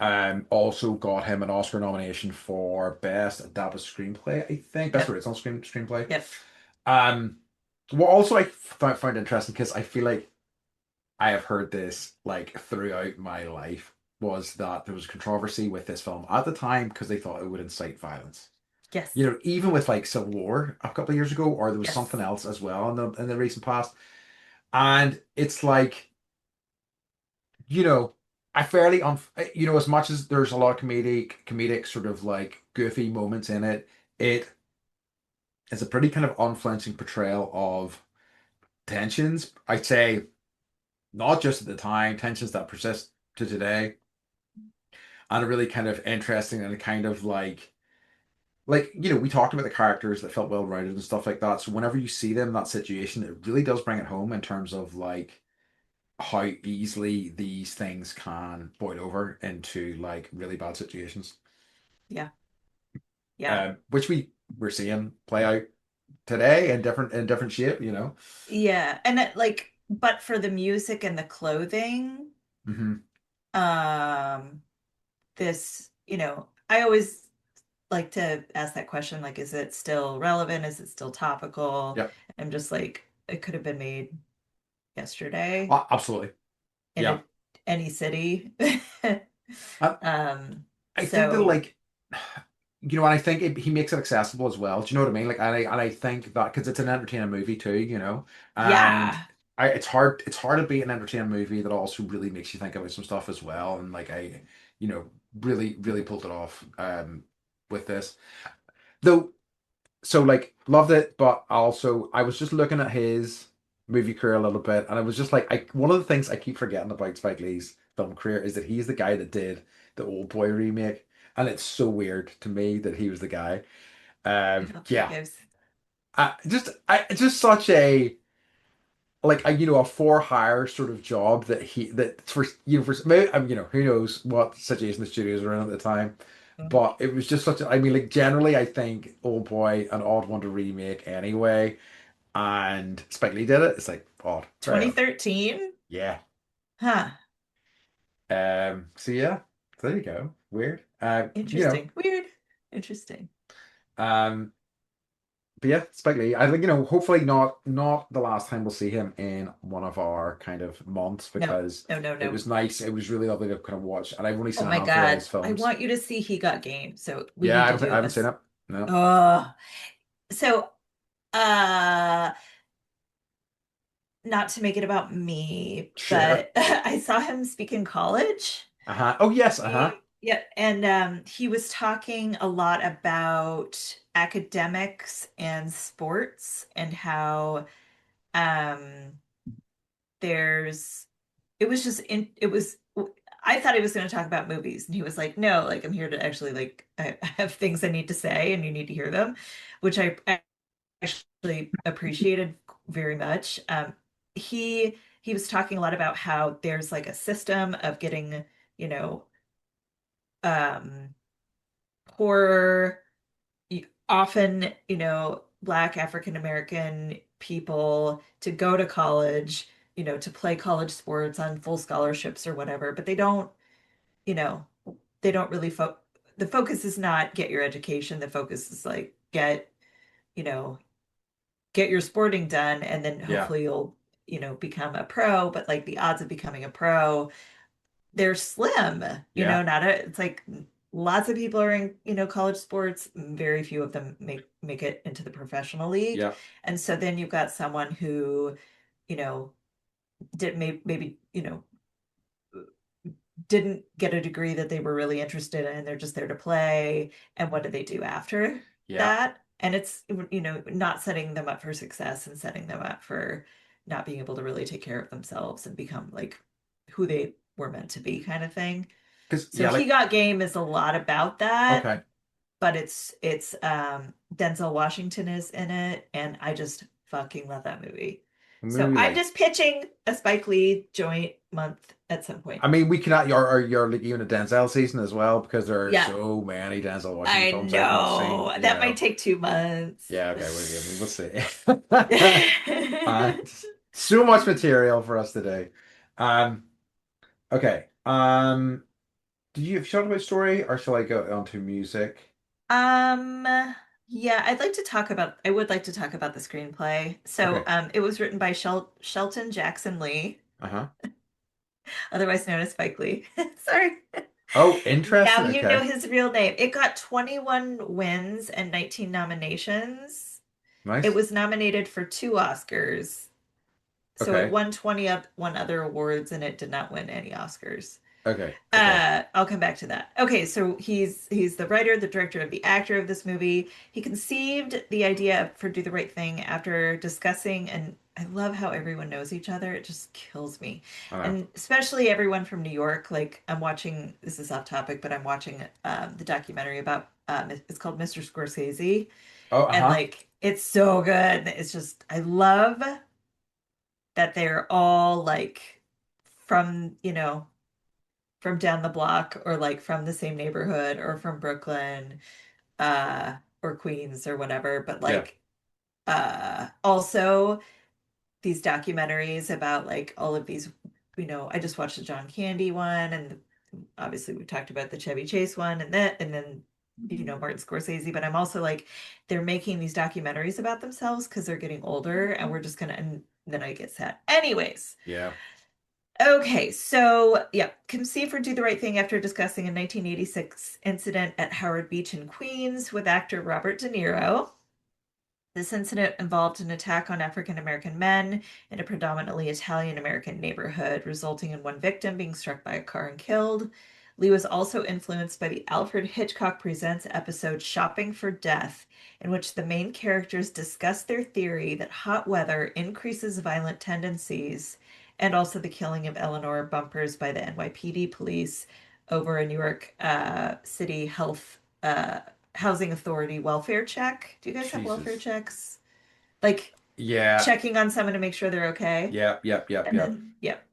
Also got him an Oscar nomination for Best Adapted Screenplay, I think. Best Yep. Original Screenplay. Yep. Um, what also I found interesting, because I feel like I have heard this like throughout my life, was that there was controversy with this film at the time because they thought it would incite violence. Yes. Even with like Civil War a couple of years ago, or there was something Yes. else as well in the recent past. And it's like, you know, I fairly as much as there's a lot of comedic sort of like goofy moments in it, it is a pretty kind of unflinching portrayal of tensions. I'd say not just at the time, tensions that persist to today, and a really kind of interesting and a kind of like we talked about the characters that felt well rounded and stuff like that. So whenever you see them in that situation, it really does bring it home in terms of like how easily these things can boil over into like really bad situations, Yeah. Yeah. which we're seeing play out today in different shape. Yeah. And like, but for the music and the clothing, Hmm. um, I always like to ask that question, like, is it still relevant? Is it still topical? Yep. I'm just like, it could have been made yesterday Absolutely. in Yeah. any city. I, Um, I think that so like and I think he makes it accessible as well. Do you know what I mean? Like, and I think that because it's an entertaining movie too, and Yeah. it's hard to beat an entertaining movie that also really makes you think about some stuff as well. And like you know, really, really pulled it off with this. Though, so like loved it, but also I was just looking at his movie career a little bit, and I was just like, one of the things I keep forgetting about Spike Lee's film career is that he's the guy that did the Old Boy remake, and it's so weird to me that he was the guy. I don't think Yeah, I've it's just such a like a for hire sort of job that for maybe, who knows what situation the studios were in at the time, seen but it was just such a, I mean, like, generally I think Old Boy an odd one to remake anyway, and Spike Lee did it. It's like odd, very odd. 2013? Yeah. Huh. So yeah, so there you go. Weird. Interesting. Weird. Interesting. Um, but yeah, Spike Lee. I think, hopefully not the last time we'll see him in one of our kind of months, No, because no, no, it no. was nice. It was really lovely to kind of watch, and I've only Oh seen a my handful of God. his I films. want you to see He Got Game. So we Yeah, need I to don't think I do haven't seen this. it. No. Oh, so uh not to make it about me, Sure. but I saw him speak in college. Uh-huh. Oh yes. Uh-huh. Yeah, and he was talking a lot about academics and sports and how um there's it was just in it was I thought he was going to talk about movies and he was like, no, like I'm here to actually like I have things I need to say and you need to hear them, which I actually appreciated very much. He was talking a lot about how there's like a system of getting, you know, um poor, often, Black African American people to go to college, to play college sports on full scholarships or whatever, but you know, they don't really the focus is not get your education. The focus is like you know, get your sporting done and then Yeah. hopefully you'll, become a pro, but like the odds of becoming a pro, they're slim, Yeah. it's like lots of people are in, college sports, very few of them make it into the professional league. Yeah. And so then you've got someone who, you know, maybe, didn't get a degree that they were really interested in. They're just there to play. And what do they do after Yeah. that? And it's, not setting them up for success and setting them up for not being able to really take care of themselves and become like who they were meant to be kind of thing. Because So yeah, He like, Got Game is a lot about that, okay, but it's Denzel Washington is in it and I just fucking love that movie. So movie I'm like, just pitching a Spike Lee joint month at some point. I mean, we cannot. You're like even a Denzel season as well, because there are Yeah, so many Denzel Washington I films I've not seen. know. That might take 2 months. Yeah, okay, we'll see. So much material for us today. Um, okay. Did you have short about story, or shall I go on to music? Um, yeah, I would like to talk about the screenplay. So, Okay. it was written by Shelton Jackson Lee, Uh-huh. otherwise known as Spike Lee. Sorry. Oh, Now interesting. you know Okay. his real name. It got 21 wins and 19 nominations. It Nice. was nominated for 2 Oscars. So it Okay. won 21 other awards and it did not win any Oscars. Okay. Okay. I'll come back to that. Okay, so he's the writer, the director, of the actor of this movie. He conceived the idea for Do the Right Thing after discussing, and I love how everyone knows each other. It just kills me. I know. And especially everyone from New York. Like I'm watching, this is off topic, but I'm watching the documentary about it's called Mr. Scorsese, Oh, and uh-huh. like it's so good. It's just I love that they're all like from, from down the block or like from the same neighborhood or from Brooklyn or Queens or whatever, but Yeah. like also these documentaries about like all of these, I just watched the John Candy one and obviously we talked about the Chevy Chase one and then Martin Scorsese, but I'm also like they're making these documentaries about themselves because they're getting older and we're just gonna and then I get sad. Anyways, Yeah. Okay, so yeah, conceive or do the right thing after discussing a 1986 incident at Howard Beach in Queens with actor Robert De Niro. This incident involved an attack on African American men in a predominantly Italian American neighborhood, resulting in one victim being struck by a car and killed. Lee was also influenced by the Alfred Hitchcock Presents episode Shopping for Death, in which the main characters discuss their theory that hot weather increases violent tendencies, and also the killing of Eleanor Bumpers by the NYPD police over a New York City health housing authority welfare check. Do you guys have welfare Jesus. checks? Like Yeah. checking on someone to make sure they're okay? Yep. Yep. Yep. And Yep. then, yep.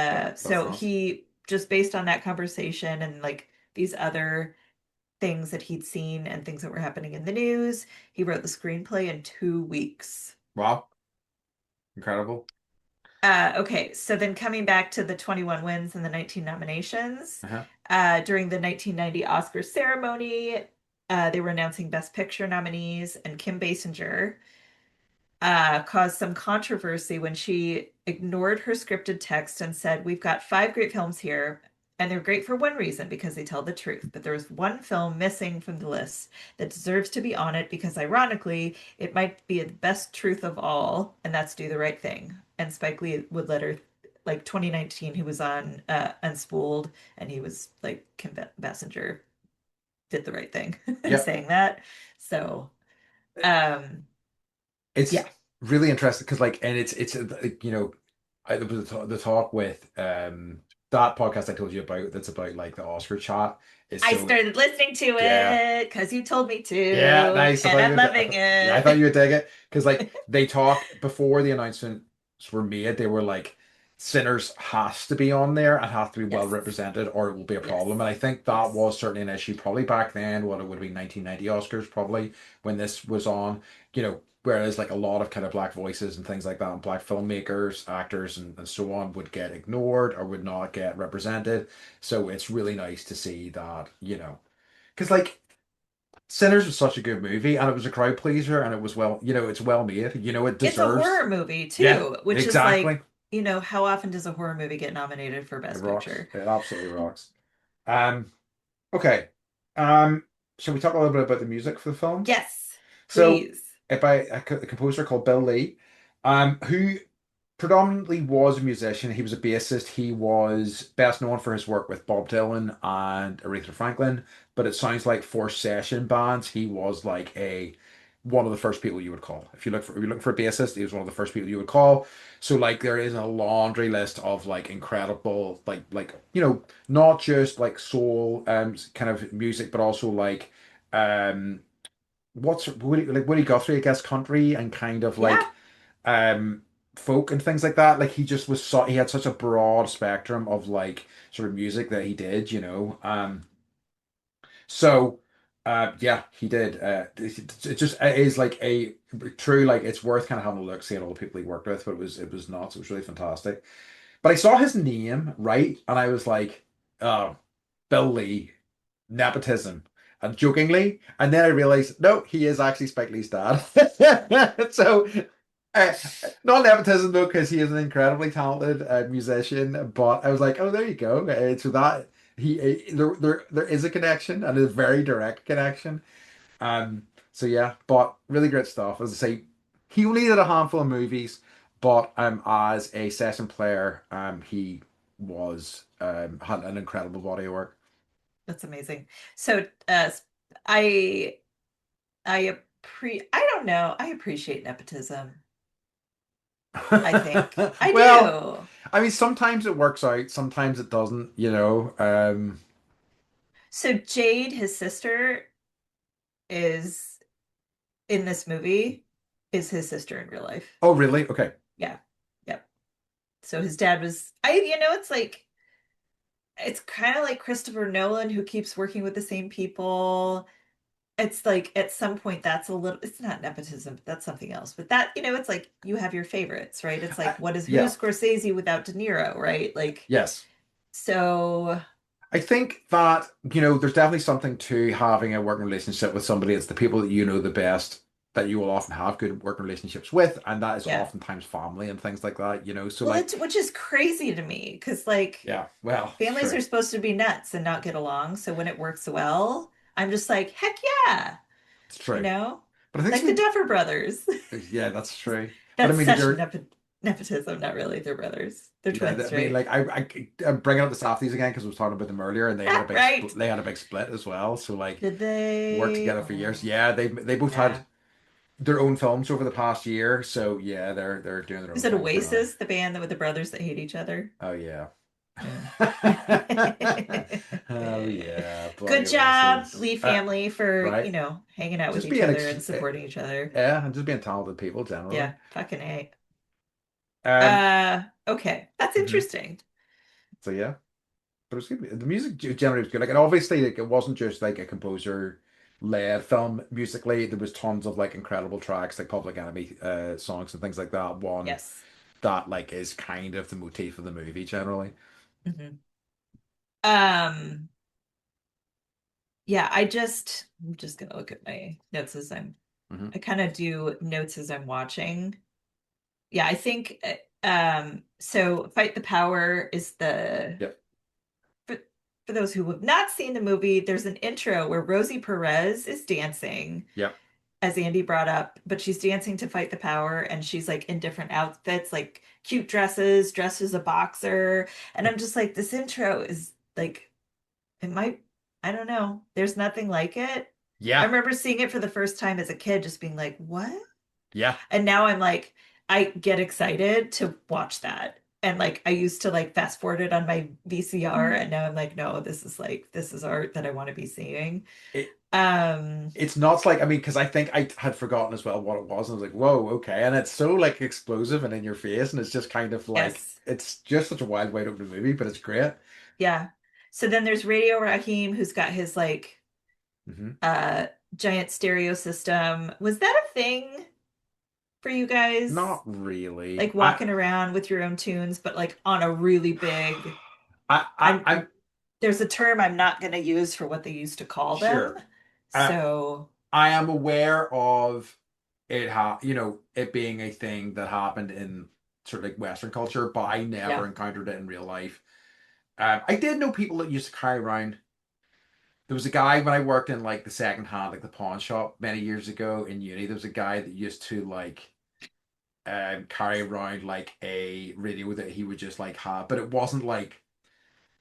That's So nuts. he just based on that conversation and like these other things that he'd seen and things that were happening in the news, he wrote the screenplay in 2 weeks. Wow. Incredible. Okay, so then coming back to the 21 wins and the 19 nominations, Uh-huh. during the 1990 Oscar ceremony, they were announcing Best Picture nominees, and Kim Basinger caused some controversy when she ignored her scripted text and said, "We've got five great films here, and they're great for one reason, because they tell the truth. But there's one film missing from the list that deserves to be on it because, ironically, it might be the best truth of all, and that's Do the Right Thing." And Spike Lee would let her, like 2019, he was on Unspooled, and he was like, Kim Basinger did the right thing in Yep. saying that. So, um, It's yeah, really interesting because, like, and it's there was the talk with that podcast I told you about that's about like the Oscar chat is I so started listening to yeah. it because you told me Yeah, to, nice. and I'm I loving thought, yeah, I thought it. you would dig it because like they talk before the announcements were made. They were like, Sinners has to be on there and has to be well Yes, represented, or it will be a yes, problem. And I think that yes, was certainly an issue, probably back then. What it would have been 1990 Oscars, probably when this was on. Whereas like a lot of kind of black voices and things like that, and black filmmakers, actors, and so on would get ignored or would not get represented. So it's really nice to see that, because like. Sinners was such a good movie, and it was a crowd pleaser, and it was it's well made. It it's a deserves. horror movie Yeah, too, which is like, exactly. how often does a horror movie get nominated for It Best rocks. Picture? It absolutely rocks. Um, okay. Um, shall we talk a little bit about the music for the film? Yes, So, please. by a composer called Bill Lee, who predominantly was a musician. He was a bassist. He was best known for his work with Bob Dylan and Aretha Franklin. But it sounds like for session bands, he was like a one of the first people you would call. If you're looking for a bassist, he was one of the first people you would call. So like there is a laundry list of like incredible not just like soul kind of music, but also like um Woody Guthrie, I guess, country and kind of Yeah, like um folk and things like that. Like he just was he had such a broad spectrum of like sort of music that he did. So yeah, he did. It just it is like a true like it's worth kind of having a look, seeing all the people he worked with, but it was nuts. It was really fantastic. But I saw his name, right? And I was like, oh, Bill Lee, nepotism. And jokingly, and then I realized, no, he is actually Spike Lee's dad. So, uh, not nepotism though, because he is an incredibly talented musician. But I was like, oh, there you go. So that there is a connection and a very direct connection. So yeah, but really great stuff. As I say, he only did a handful of movies, but as a session player, he was had an incredible body of work. that's amazing. So, I I don't know. I appreciate nepotism. I think I Well, do. I mean, sometimes it works out, sometimes it doesn't. So Jade, his sister, is in this movie, is his sister in real life. Oh, really? Okay. Yeah. Yep. So his dad was it's like it's kind of like Christopher Nolan who keeps working with the same people. It's like at some point that's a little it's not nepotism, but that's something else. But that, it's like you have your favorites, right? It's like Yeah. who's Scorsese without De Niro, right? Like Yes. so I think that, there's definitely something to having a working relationship with somebody. It's the people that you know the best that you will often have good working relationships with, and that is Yeah. oftentimes family and things like that, So Well, like, that's which is crazy to me because like yeah, well, it's families true. are supposed to be nuts and not get along. So when it works well, I'm just like, heck yeah, It's you true. know, But I think like the something, Duffer Brothers. yeah, that's true. But I That's mean, such they're, nepotism. Not really. They're brothers. They're yeah, twins, I mean, right? like, I'm bringing up the Safdies again because I was talking about them earlier, and they had a big Right. split. They had a big split as well. So like, Did worked they? together for years. Oh, Yeah, they both had yeah. their own films over the past year. So yeah, they're doing their Is own it things now. Oasis, the band that with the brothers that hate each other? Oh yeah. Yeah. Oh yeah, bloody Good job, Oasis. Lee family, for, Right. hanging out with Just each being other and supporting each other. yeah, and just being talented people generally. Yeah, fucking A. Um. Okay. That's Mhm. interesting. So yeah, but it was good. The music generally was good. Like, and obviously, like it wasn't just like a composer led film musically. There was tons of like incredible tracks, like Public Enemy songs and things like that. One Yes. that like is kind of the motif of the movie generally. Hmm. Um, yeah, I'm just gonna look at my notes as Hmm. I kind of do notes as I'm watching. Yeah, I think so Fight the Power is Yep. for, for those who have not seen the movie, there's an intro where Rosie Perez is dancing, Yep. as Andy brought up, but she's dancing to Fight the Power and she's like in different outfits, like cute dresses, dressed as a boxer. And I'm just like, this intro is like, it might, I don't know. There's nothing like it. I Yeah. remember seeing it for the first time as a kid, just being like, what? Yeah. And now I'm like, I get excited to watch that. And like I used to like fast forward it on my VCR, and now I'm like, no, this is art that I want to be seeing. It Um, it's not like, I mean, because I think I had forgotten as well what it was, and I was like, whoa, okay. And it's so like explosive and in your face, and it's just kind of like yes. it's just such a wild, wide open movie, but it's great. Yeah. So then there's Radio Raheem, who's got his like Hmm. uh giant stereo system. Was that a thing for you guys? Not really. Like walking around with your own tunes, but like on a really big, I'm I'm there's a term I'm not going to use for what they used to call them. sure. I So, I am aware of it being a thing that happened in sort of like Western culture, but I never yeah. encountered it in real life. I did know people that used to carry around. There was a guy when I worked in like the second hand, like the pawn shop many years ago in uni. There was a guy that used to like carry around like a radio that he would just like have, but it wasn't like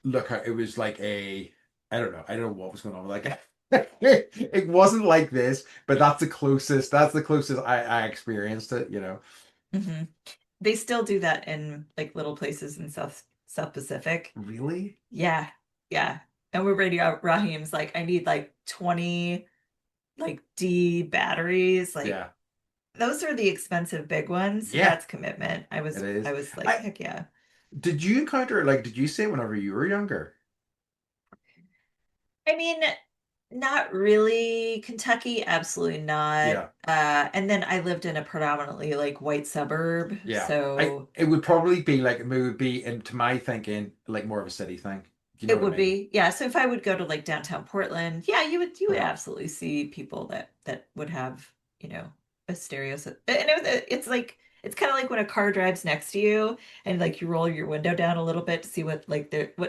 it was like I don't know what was going on. Like it wasn't like this, but that's the closest I experienced it. Hmm. They still do that in like little places in South Pacific. Really? Yeah. Yeah. And we're Radio Raheem's like, I need like 20 like D batteries. Like Yeah. those are the expensive big ones. So Yeah, that's commitment. it I is. was like, I heck yeah. did you encounter like did you say whenever you were younger? I mean, not really. Kentucky, absolutely not. Yeah. And then I lived in a predominantly like white suburb, Yeah. I so it would probably be like it would be into my thinking like more of a city thing. Do you know it what I would mean? be, yeah. So if I would go to like downtown Portland, yeah, you would Uh-huh. absolutely see people that would have, a stereo system. And it's like it's kind of like when a car drives next to you and like you roll your window down a little bit to see what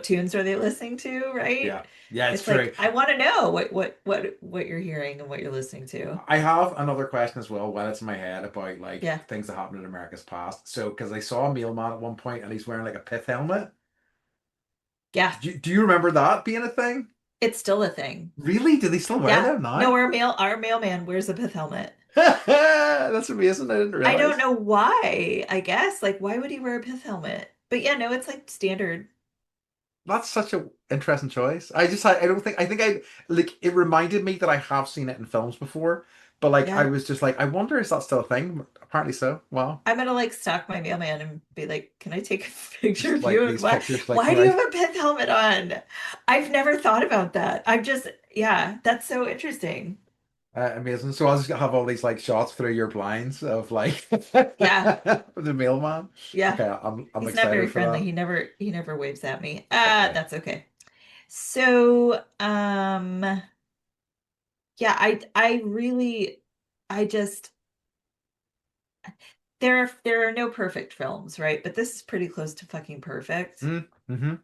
tunes are they listening to, right? Yeah. Yeah, it's It's true. like I want to know what you're hearing and what you're listening to. I have another question as well while it's in my head about like Yeah. things that happened in America's past. So, because I saw a mailman at one point and he's wearing like a pith helmet. Yeah. Do you remember that being a thing? It's still a thing. Really? Do they still wear Yeah. them No, now? our mailman wears a pith helmet. That's amazing. I didn't I don't realize. know why, I guess. Like, why would he wear a pith helmet? But yeah, no, it's like standard. That's such a interesting choice. I don't think I think I like it reminded me that I have seen it in films before, but like I Yeah. was just like I wonder is that still a thing? Apparently so. Wow. I'm gonna like stalk my mailman and be like, can I take a picture Just of you? like And these pictures like why do you right. have a pith helmet on? I've never thought about that. Yeah, that's so interesting. Amazing. So I'll just have all these like shots through your blinds of like Yeah. the mailman. Yeah. Okay, I'm He's not very excited for friendly. that. He never waves at me. Okay. That's okay. So, yeah, I really, I just, there are no perfect films, right? But this is pretty close to fucking perfect. Mm, mm-hmm.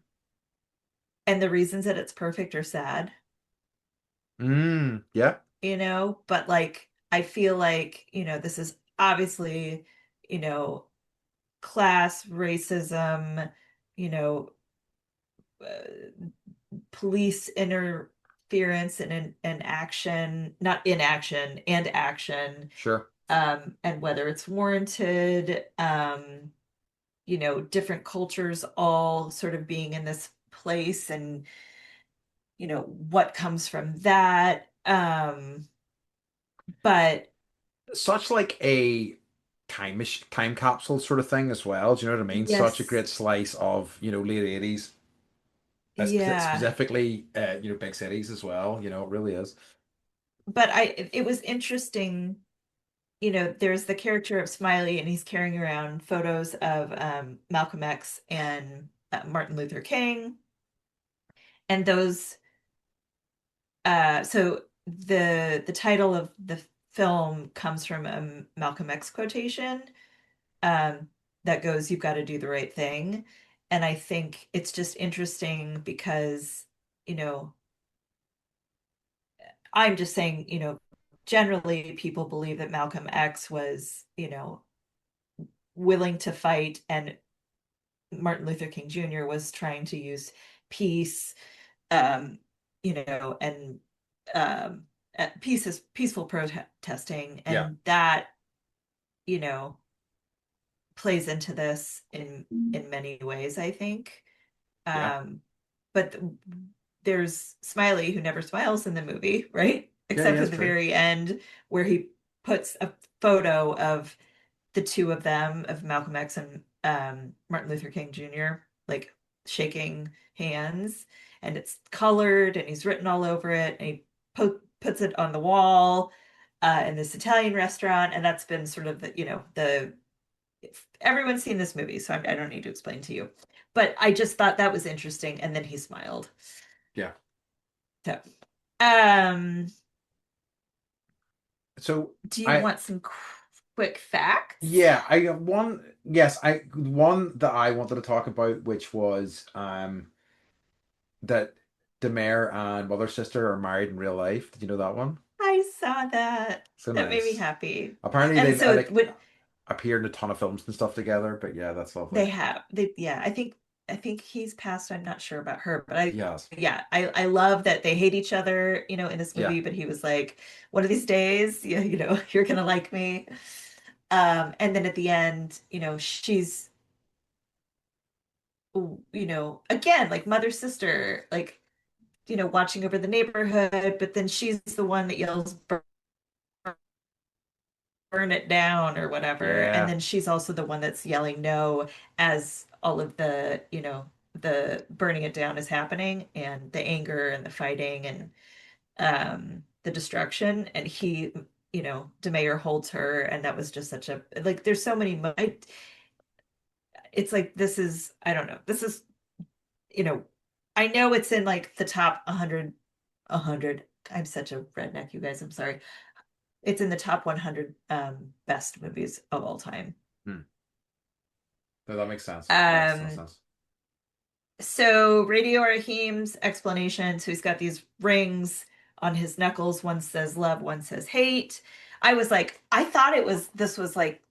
And the reasons that it's perfect are sad, Yeah, but like I feel like, this is obviously, you know, class, racism, you know, uh, police interference and action, not inaction and action, sure. and whether it's warranted, different cultures all sort of being in this place and, what comes from that. But Such like a time capsule sort of thing as well. Do you know what I mean? Such a yes, great slice of, late 80s, yeah. specifically, big cities as well. It really is. But it was interesting, there's the character of Smiley and he's carrying around photos of Malcolm X and Martin Luther King. And those so the title of the film comes from a Malcolm X quotation um, that goes, "You've got to do the right thing." And I think it's just interesting because, you know, I'm just saying, generally people believe that Malcolm X was, willing to fight, and Martin Luther King Jr. was trying to use peace, um, and um, peaceful protesting, Yeah, and that, you know, plays into this in many ways, I think. yeah, Um, but there's Smiley who never smiles in the movie, right? yeah, Except yeah. for It's the true. very end where he puts a photo of the two of them, of Malcolm X and Martin Luther King Jr., like shaking hands, and it's colored and he's written all over it, and he puts it on the wall in this Italian restaurant, and that's been sort of the everyone's seen this movie, so I don't need to explain to you. But I just thought that was interesting, and then he smiled. Yeah. So, um, So do you I, want some quick facts? yeah, I got one. Yes, one that I wanted to talk about, which was that Demare and Mother Sister are married in real life. Did you know that one? I saw that. So That made me nice. happy. Apparently And they've so like when appeared in a ton of films and stuff together. But yeah, that's lovely. yeah, I think he's passed. I'm not sure about her, but Yes. yeah, I love that they hate each other, in this Yeah. movie, but he was like, one of these days, yeah, you're gonna like me. And then at the end, she's, again, like mother sister, like, watching over the neighborhood, but then she's the one that yells, burn it down or whatever. And Yeah. then she's also the one that's yelling no as all of the burning it down is happening, and the anger and the fighting and the destruction. And he, DeMayer holds her, and that was just such a, like, there's so many it's like, this is, I don't know. This is, you know, I know it's in like the top 100. I'm such a redneck, you guys. I'm sorry. It's in the top 100 best movies of all time. Hmm. No, that makes sense. That makes a ton of Um, sense. so Radio Raheem's explanation. So he's got these rings on his knuckles. One says love, one says hate. I was like, I thought this was like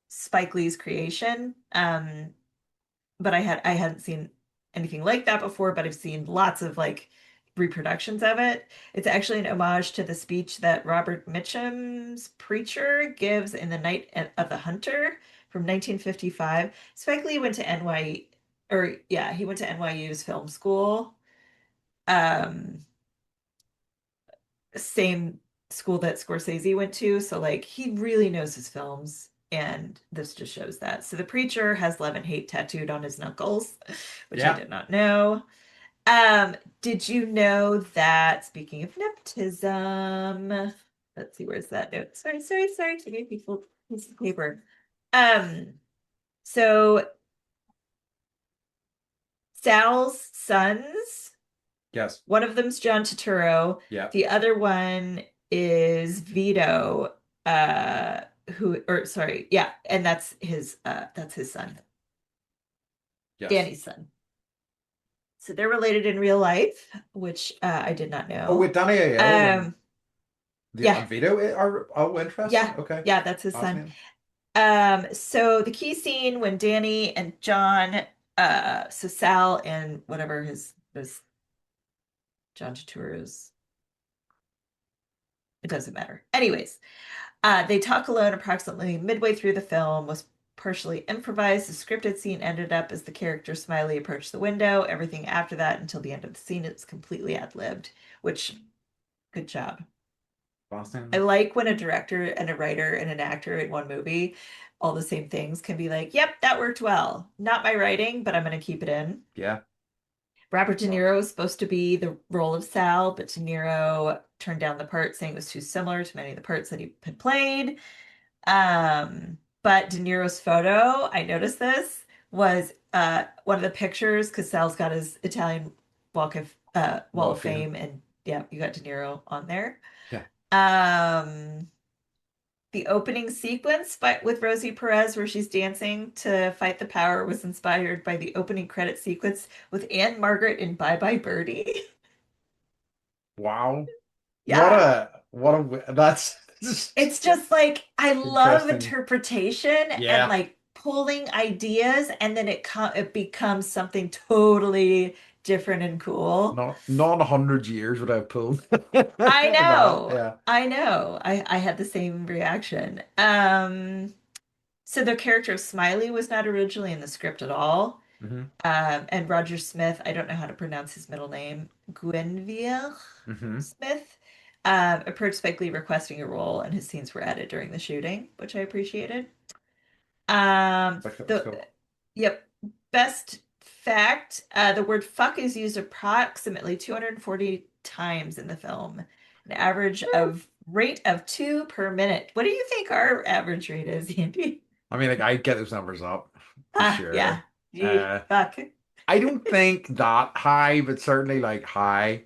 Spike Lee's creation. But I hadn't seen anything like that before, but I've seen lots of like reproductions of it. It's actually an homage to the speech that Robert Mitchum's preacher gives in The Night of the Hunter from 1955. Spike Lee went to NY, or yeah, he went to NYU's film school. Um, Same school that Scorsese went to, so like he really knows his films. And this just shows that. So the preacher has love and hate tattooed on his knuckles, which I Yeah. did not know. Um, did you know that, speaking of nepotism, let's see, where's that note? Sorry, to give people piece of paper. Um, so Sal's sons, Yes. one of them's John Turturro, Yeah. the other one is Vito, uh, who, or sorry, yeah, and that's his son, Yes. Danny's son. So they're related in real life, which I did not Oh know. wait, Danny Aiello and Um, yeah, Vito are interesting. yeah, Okay, yeah, that's his son. fascinating. So the key scene when Danny and John, so Sal and whatever his John Turturro's, it doesn't matter. Anyways, they talk alone approximately midway through the film, was partially improvised. The scripted scene ended up as the character Smiley approached the window. Everything after that until the end of the scene is completely ad-libbed, which, good job. I Fascinating. like when a director and a writer and an actor in one movie, all the same things, can be like, yep, that worked well. Not my writing, but I'm going to keep it in. Yeah. Robert De Well, Niro was supposed to be the role of Sal, but De Niro turned down the part, saying it was too similar to many of the parts that he had played. But De Niro's photo, I noticed this, was one of the pictures because Sal's got his Italian Wall Wall of of Fame. Fame, and yeah, you got De Niro on there. Yeah. Um, the opening sequence with Rosie Perez, where she's dancing to fight the power, was inspired by the opening credit sequence with Anne Margaret in Bye Bye Birdie. Wow. Yeah. That's just It's just like I love interesting. interpretation and Yeah. like pulling ideas, and then it becomes something totally different and cool. Not in 100 years would I have pulled I that. know. Yeah. I know. I had the same reaction. So the character of Smiley was not originally in the script at all. Hmm. And Roger Smith, I don't know how to pronounce his middle name, Guinevere Hmm. Smith, approached Spike Lee requesting a role, and his scenes were added during the shooting, which I appreciated. That was The cool. Yep, best fact, the word fuck is used approximately 240 times in the film, an average of rate of 2 per minute. What do you think our average rate is, Andy? I mean, like I get those numbers up for Ah, yeah. sure. Gee, fuck. I don't think that high, but certainly like high.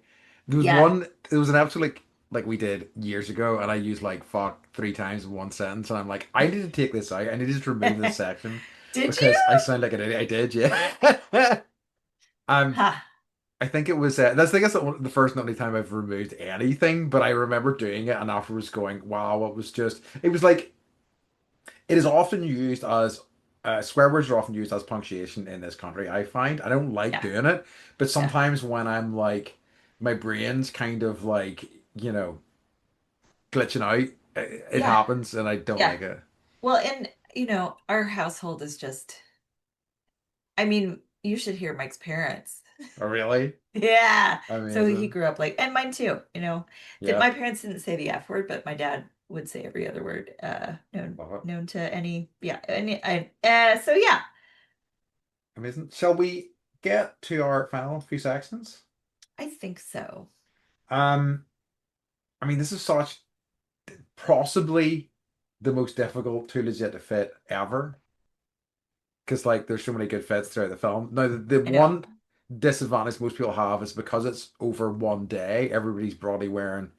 Yeah. There was an episode like we did years ago, and I used like fuck 3 times in one sentence, and I'm like, I need to take this out. I need to just remove this section Did you? because I sound like an idiot. I did, yeah. Um, Ha. I think it was that's the first and only time I've removed anything, but I remember doing it and afterwards going, wow, it was like it is often used as swear words are often used as punctuation in this country. I find I don't like Yeah. doing it, but Yeah. sometimes when I'm like my brain's kind of like glitching out, it Yeah. happens and I don't Yeah. like it. Well, and our household is just, I mean, you should hear Mike's parents. Oh, really? Yeah. So he Amazing. grew up like, and mine too, that Yeah, my parents didn't say the F word, but my dad would say every other word, love it. known to any, yeah. So yeah, Amazing. Shall we get to our final few sections? I think so. Um, I mean, this is such possibly the most difficult too legit to fit ever. Because like there's so many good fits throughout the film. Now the I know. one disadvantage most people have is because it's over one day, everybody's broadly wearing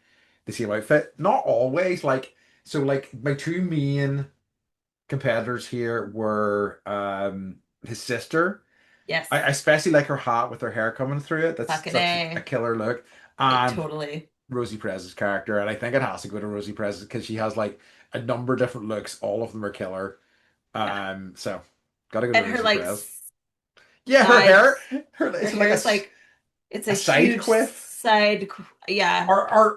the same outfit. Not always, like my two main competitors here were his sister. I Yes. especially like her hat with her hair coming through it. That's Fucking such a A. killer look. It And totally. Rosie Perez's character, and I think it has to go to Rosie Perez because she has like a number of different looks. All of them are killer. Yeah. So gotta go to And her Rosie like Perez. Yeah, her hair, sides, her it's like hair is like, it's a a side huge quiff, side. Yeah.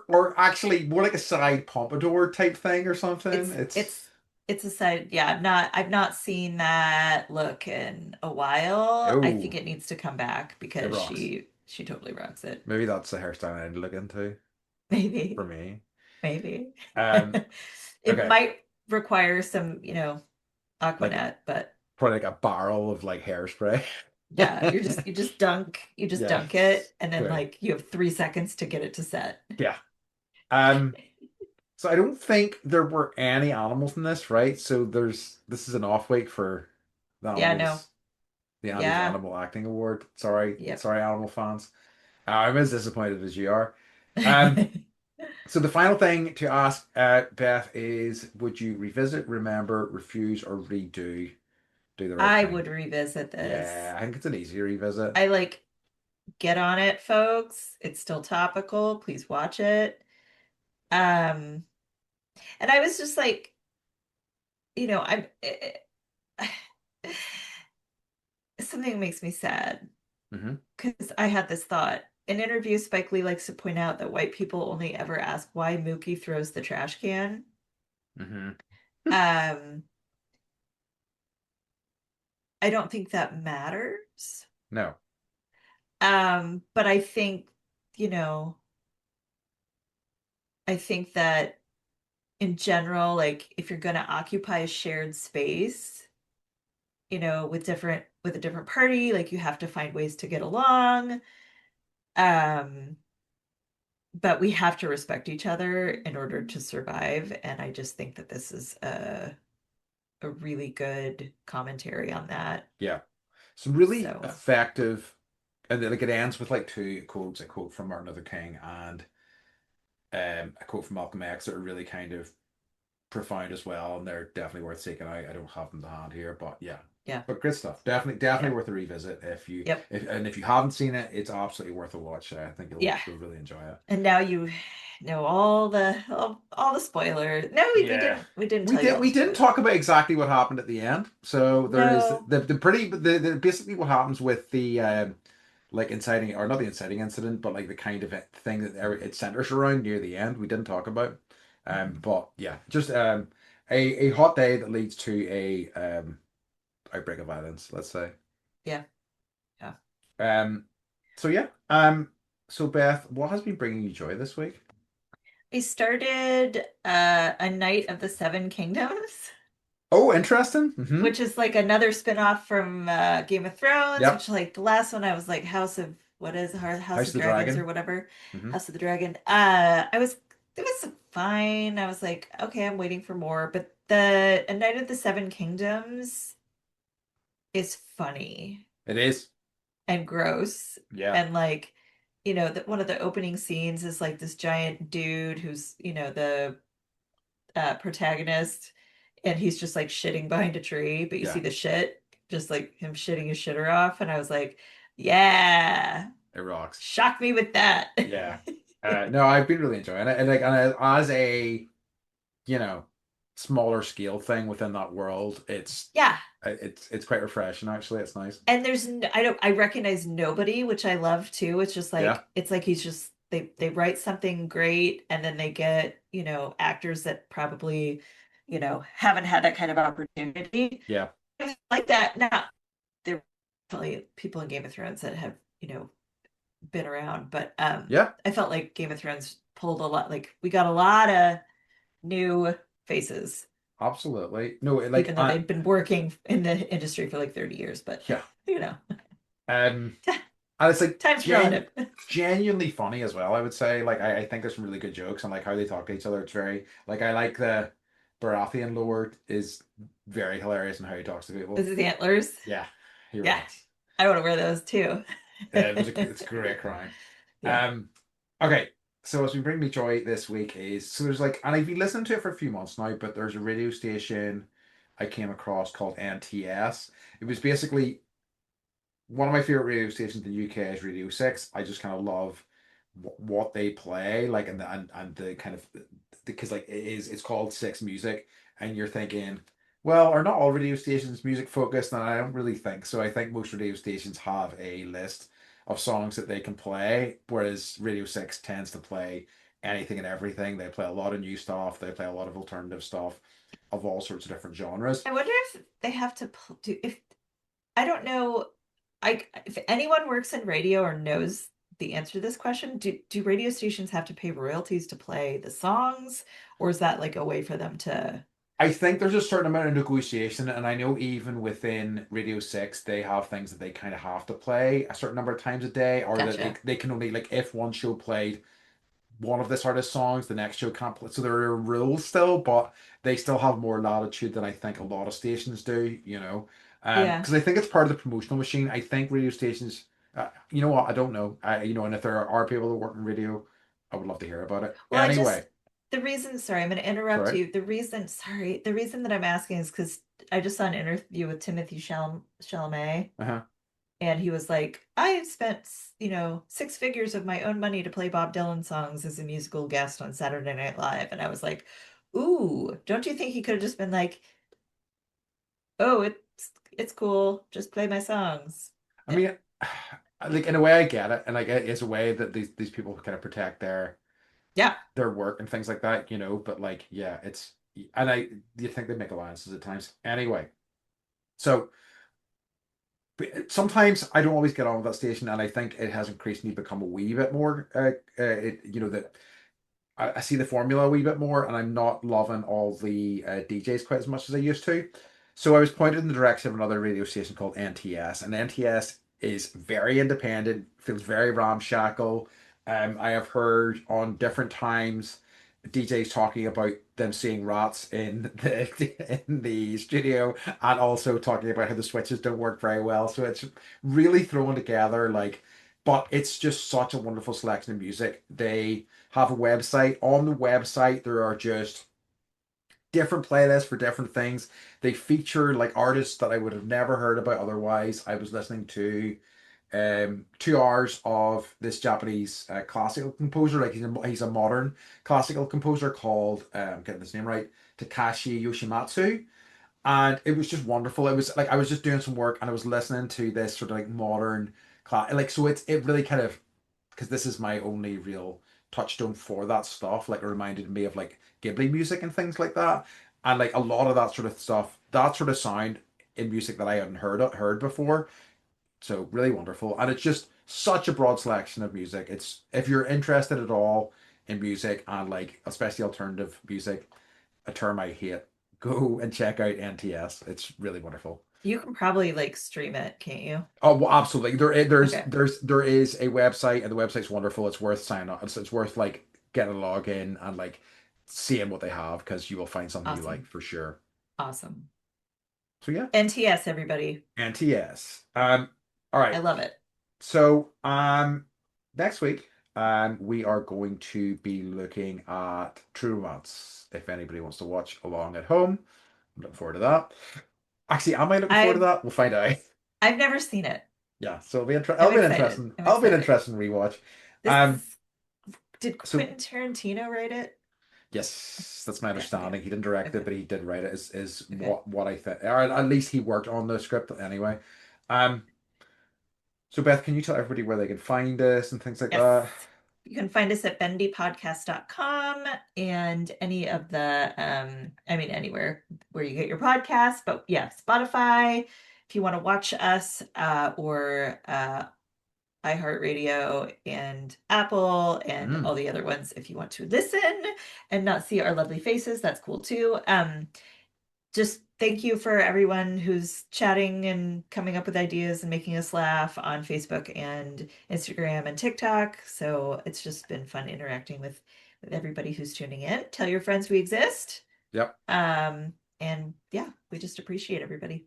or actually more like a side pompadour type thing or something. It's it's it's a side, yeah. I've not seen that look in a while. I think Oh, it needs to come back it because rocks. she totally rocks it. Maybe that's the hairstyle I need to look into for Maybe, me. maybe. Um, It okay, might require some, like Aquanet, but probably like a barrel of like hairspray. yeah, you just Yeah, dunk it, and then great. like you have 3 seconds to get it to set. Yeah. Um, so I don't think there were any animals in this, right? So this is an off week for the Yeah, no. animals, the Andy's Yeah. Animal Acting Award. Sorry, Yep. sorry, animal fans. I'm as disappointed as you are. Um, So the final thing to ask Beth is, would you revisit, remember, refuse, or redo Do the Right I Thing? would revisit Yeah, this. I think it's an easy revisit. I like get on it, folks. It's still topical. Please watch it. Um, and I was just like, I'm something that makes me sad Hmm. because I had this thought. In interviews, Spike Lee likes to point out that white people only ever ask why Mookie throws the trash can. Hmm. Um, I don't think that matters. No. But you know, I think that in general, like if you're going to occupy a shared space, with a different party, like you have to find ways to get along. Um, but we have to respect each other in order to survive. And I just think that this is a really good commentary on that. Yeah. Some really So, effective, and then, like it ends with like two quotes, a quote from Martin Luther King and a quote from Malcolm X that are really kind of profound as well, and they're definitely worth seeking out. I don't have them to hand here, but yeah. yeah, But great stuff. Definitely yeah, worth a revisit yep, if you haven't seen it, it's absolutely worth a watch. I think yeah. you'll really enjoy it. And now you know all the spoilers. No, Yeah. we didn't tell you all the We didn't spoilers. talk about exactly what happened at the end. So there is No. the basically what happens with the like inciting, or not the inciting incident, but like the kind of thing that it centers around near the end. We didn't talk about. Mhm. But yeah, just a hot day that leads to a outbreak of violence, let's say. Yeah, yeah. Um, so yeah. So Beth, what has been bringing you joy this week? I started A Night of the Seven Kingdoms, Oh, interesting. Hmm. which is like another spin-off from Game of Thrones, Yep. which like the last one I was like House House of of the Dragons or Dragon. whatever. Hmm. House of the Dragon. It was fine. I was like, okay, I'm waiting for more. But the A Night of the Seven Kingdoms is funny It is. and gross. Yeah. And like, that one of the opening scenes is like this giant dude who's, the protagonist, and he's just like shitting behind a tree, but you see Yeah. the shit, just like him shitting his shitter off. And I was like, yeah, It rocks. shock me with that. Yeah. No, I've been really enjoying it, and like, as a you know smaller scale thing within that world, Yeah. it's quite refreshing. Actually, it's nice. And I recognize nobody, which I love too. Yeah. It's like he's just, they write something great and then they get, actors that probably, haven't had that kind of opportunity. Yeah. Like that. Now, there are definitely people in Game of Thrones that have, been around, but Yeah. I felt like Game of Thrones pulled a lot, like we got a lot of new faces, Absolutely. No, even though they've been working in the industry for like 30 years, but yeah. you know, Um, and it's like time's relative. genuinely funny as well. I would say, like, I think there's some really good jokes, and like how they talk to each other. It's very like, I like the Baratheon Lord is very hilarious in how he talks to This people. is antlers. Yeah, he Yeah, rocks. I want to wear those too. It's a great crime. Yeah. Um, okay, so as we bring me joy this week is, so there's like, and I've been listening to it for a few months now, but there's a radio station I came across called NTS. It was basically one of my favorite radio stations in the UK is Radio 6. I just kind of love what they play, like, and the kind of, because like it's called Six Music, and you're thinking, well, are not all radio stations music focused? And I don't really think so. I think most radio stations have a list of songs that they can play, whereas Radio 6 tends to play anything and everything. They play a lot of new stuff, they play a lot of alternative stuff of all sorts of different genres. I wonder if they have to do, if I don't know, if anyone works in radio or knows the answer to this question, do radio stations have to pay royalties to play the songs, or is that like a way for them to? I think there's a certain amount of negotiation, and I know even within Radio 6, they have things that they kind of have to play a certain number of times a day, or that Gotcha. they can only, like, if one show played one of this artist's songs, the next show can't play. So there are rules still, but they still have more latitude than I think a lot of stations do, Yeah. because I think it's part of the promotional machine. I think radio stations, you know what, I don't know. And if there are people that work in radio, I would love to hear about it. Well, Anyway, the reason, sorry, I'm going to it's all interrupt right. you. The reason that I'm asking is because I just saw an interview with Timothy Chalamet, Uh-huh. and he was like, I have spent, six figures of my own money to play Bob Dylan songs as a musical guest on Saturday Night Live. And I was like, ooh, don't you think he could have just been like, oh, it's cool, just play my songs. I mean, like in a way, I get it, and like it's a way that these people kind of protect Yeah. their work and things like that, you know. But like, yeah, it's and I you think they make alliances at times. Anyway, so but sometimes I don't always get on with that station, and I think it has increasingly become a wee bit more. That I see the formula a wee bit more, and I'm not loving all the DJs quite as much as I used to. So I was pointed in the direction of another radio station called NTS, and NTS is very independent, feels very ramshackle. I have heard on different times DJs talking about them seeing rats in the studio, and also talking about how the switches don't work very well. So it's really thrown together, like, but it's just such a wonderful selection of music. They have a website. On the website, there are just different playlists for different things. They feature like artists that I would have never heard about otherwise. I was listening to 2 hours of this Japanese classical composer. Like he's a modern classical composer called getting his name right, Takashi Yoshimatsu. And it was just wonderful. It was like I was just doing some work and I was listening to this sort of like modern class, like so it really kind of, because this is my only real touchstone for that stuff. Like it reminded me of like Ghibli music and things like that, and like a lot of that sort of stuff, that sort of sound in music that I hadn't heard before. So really wonderful, and it's just such a broad selection of music. It's if you're interested at all in music and like especially alternative music, a term I hate, go and check out NTS. It's really wonderful. You can probably like stream it, can't you? Oh, well, absolutely. Okay. There is a website, and the website's wonderful. It's worth signing up. It's worth like getting a login and like seeing what they have because you will find something you like Awesome. for sure. Awesome. So yeah, NTS, everybody. NTS. All I right. love it. So next week we are going to be looking at True Romance. If anybody wants to watch along at home, I'm looking forward to that. Actually, am I looking forward to I've that? We'll find out. I've never seen it. Yeah, so I'm excited. I'm it'll be an excited. interesting rewatch. This Um, did so Quentin Tarantino write it? yes, that's my Yeah, okay. understanding. He didn't direct it, Okay. but he did write it. Is Okay. what I think, or at least he worked on the script anyway. Um, so Beth, can you tell everybody where they can find us and things like Yes. that? You can find us at bendypodcast.com and any of the I mean anywhere where you get your podcasts, but yeah, Spotify if you want to watch us or iHeartRadio and Apple and all Mm, the other ones if you want to listen and not see our lovely faces, that's cool too. Just thank you for everyone who's chatting and coming up with ideas and making us laugh on Facebook and Instagram and TikTok. So it's just been fun interacting with everybody who's tuning in. Tell your friends we exist. yep, And yeah, we just appreciate everybody.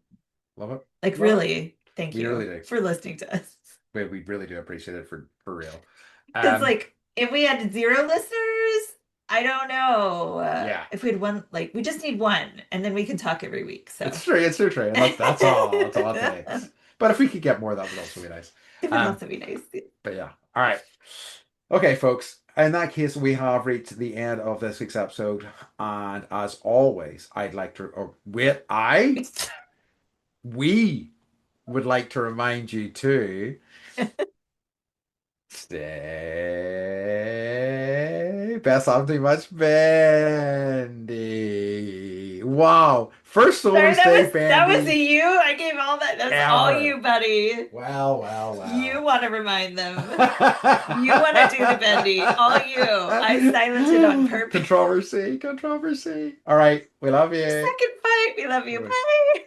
love it, Like love it. really, thank We really you do. for listening to us. We really do appreciate it for real. Because Um, like if we had zero listeners, I don't know. yeah, If we had one, like we just need one, and then we can talk every week. it's So true, it's true, true, and that's all. That's all it it takes. But if we could get more, that would also be nice. would Um, also be nice. but yeah, all right. Okay, folks. In that case, we have reached the end of this week's episode, and as always, I'd like to, or wait, we would like to remind you to stay. Best I'm too much bendy. Wow, first one Sorry, to stay that was bendy you. I gave all that. That's all ever. you, buddy. Well, well, You well. want to remind them. You want to do the bendy. All you. I silenced it on purpose. Controversy, controversy. All right, we love you. Second fight. We love you. Bye. Bye.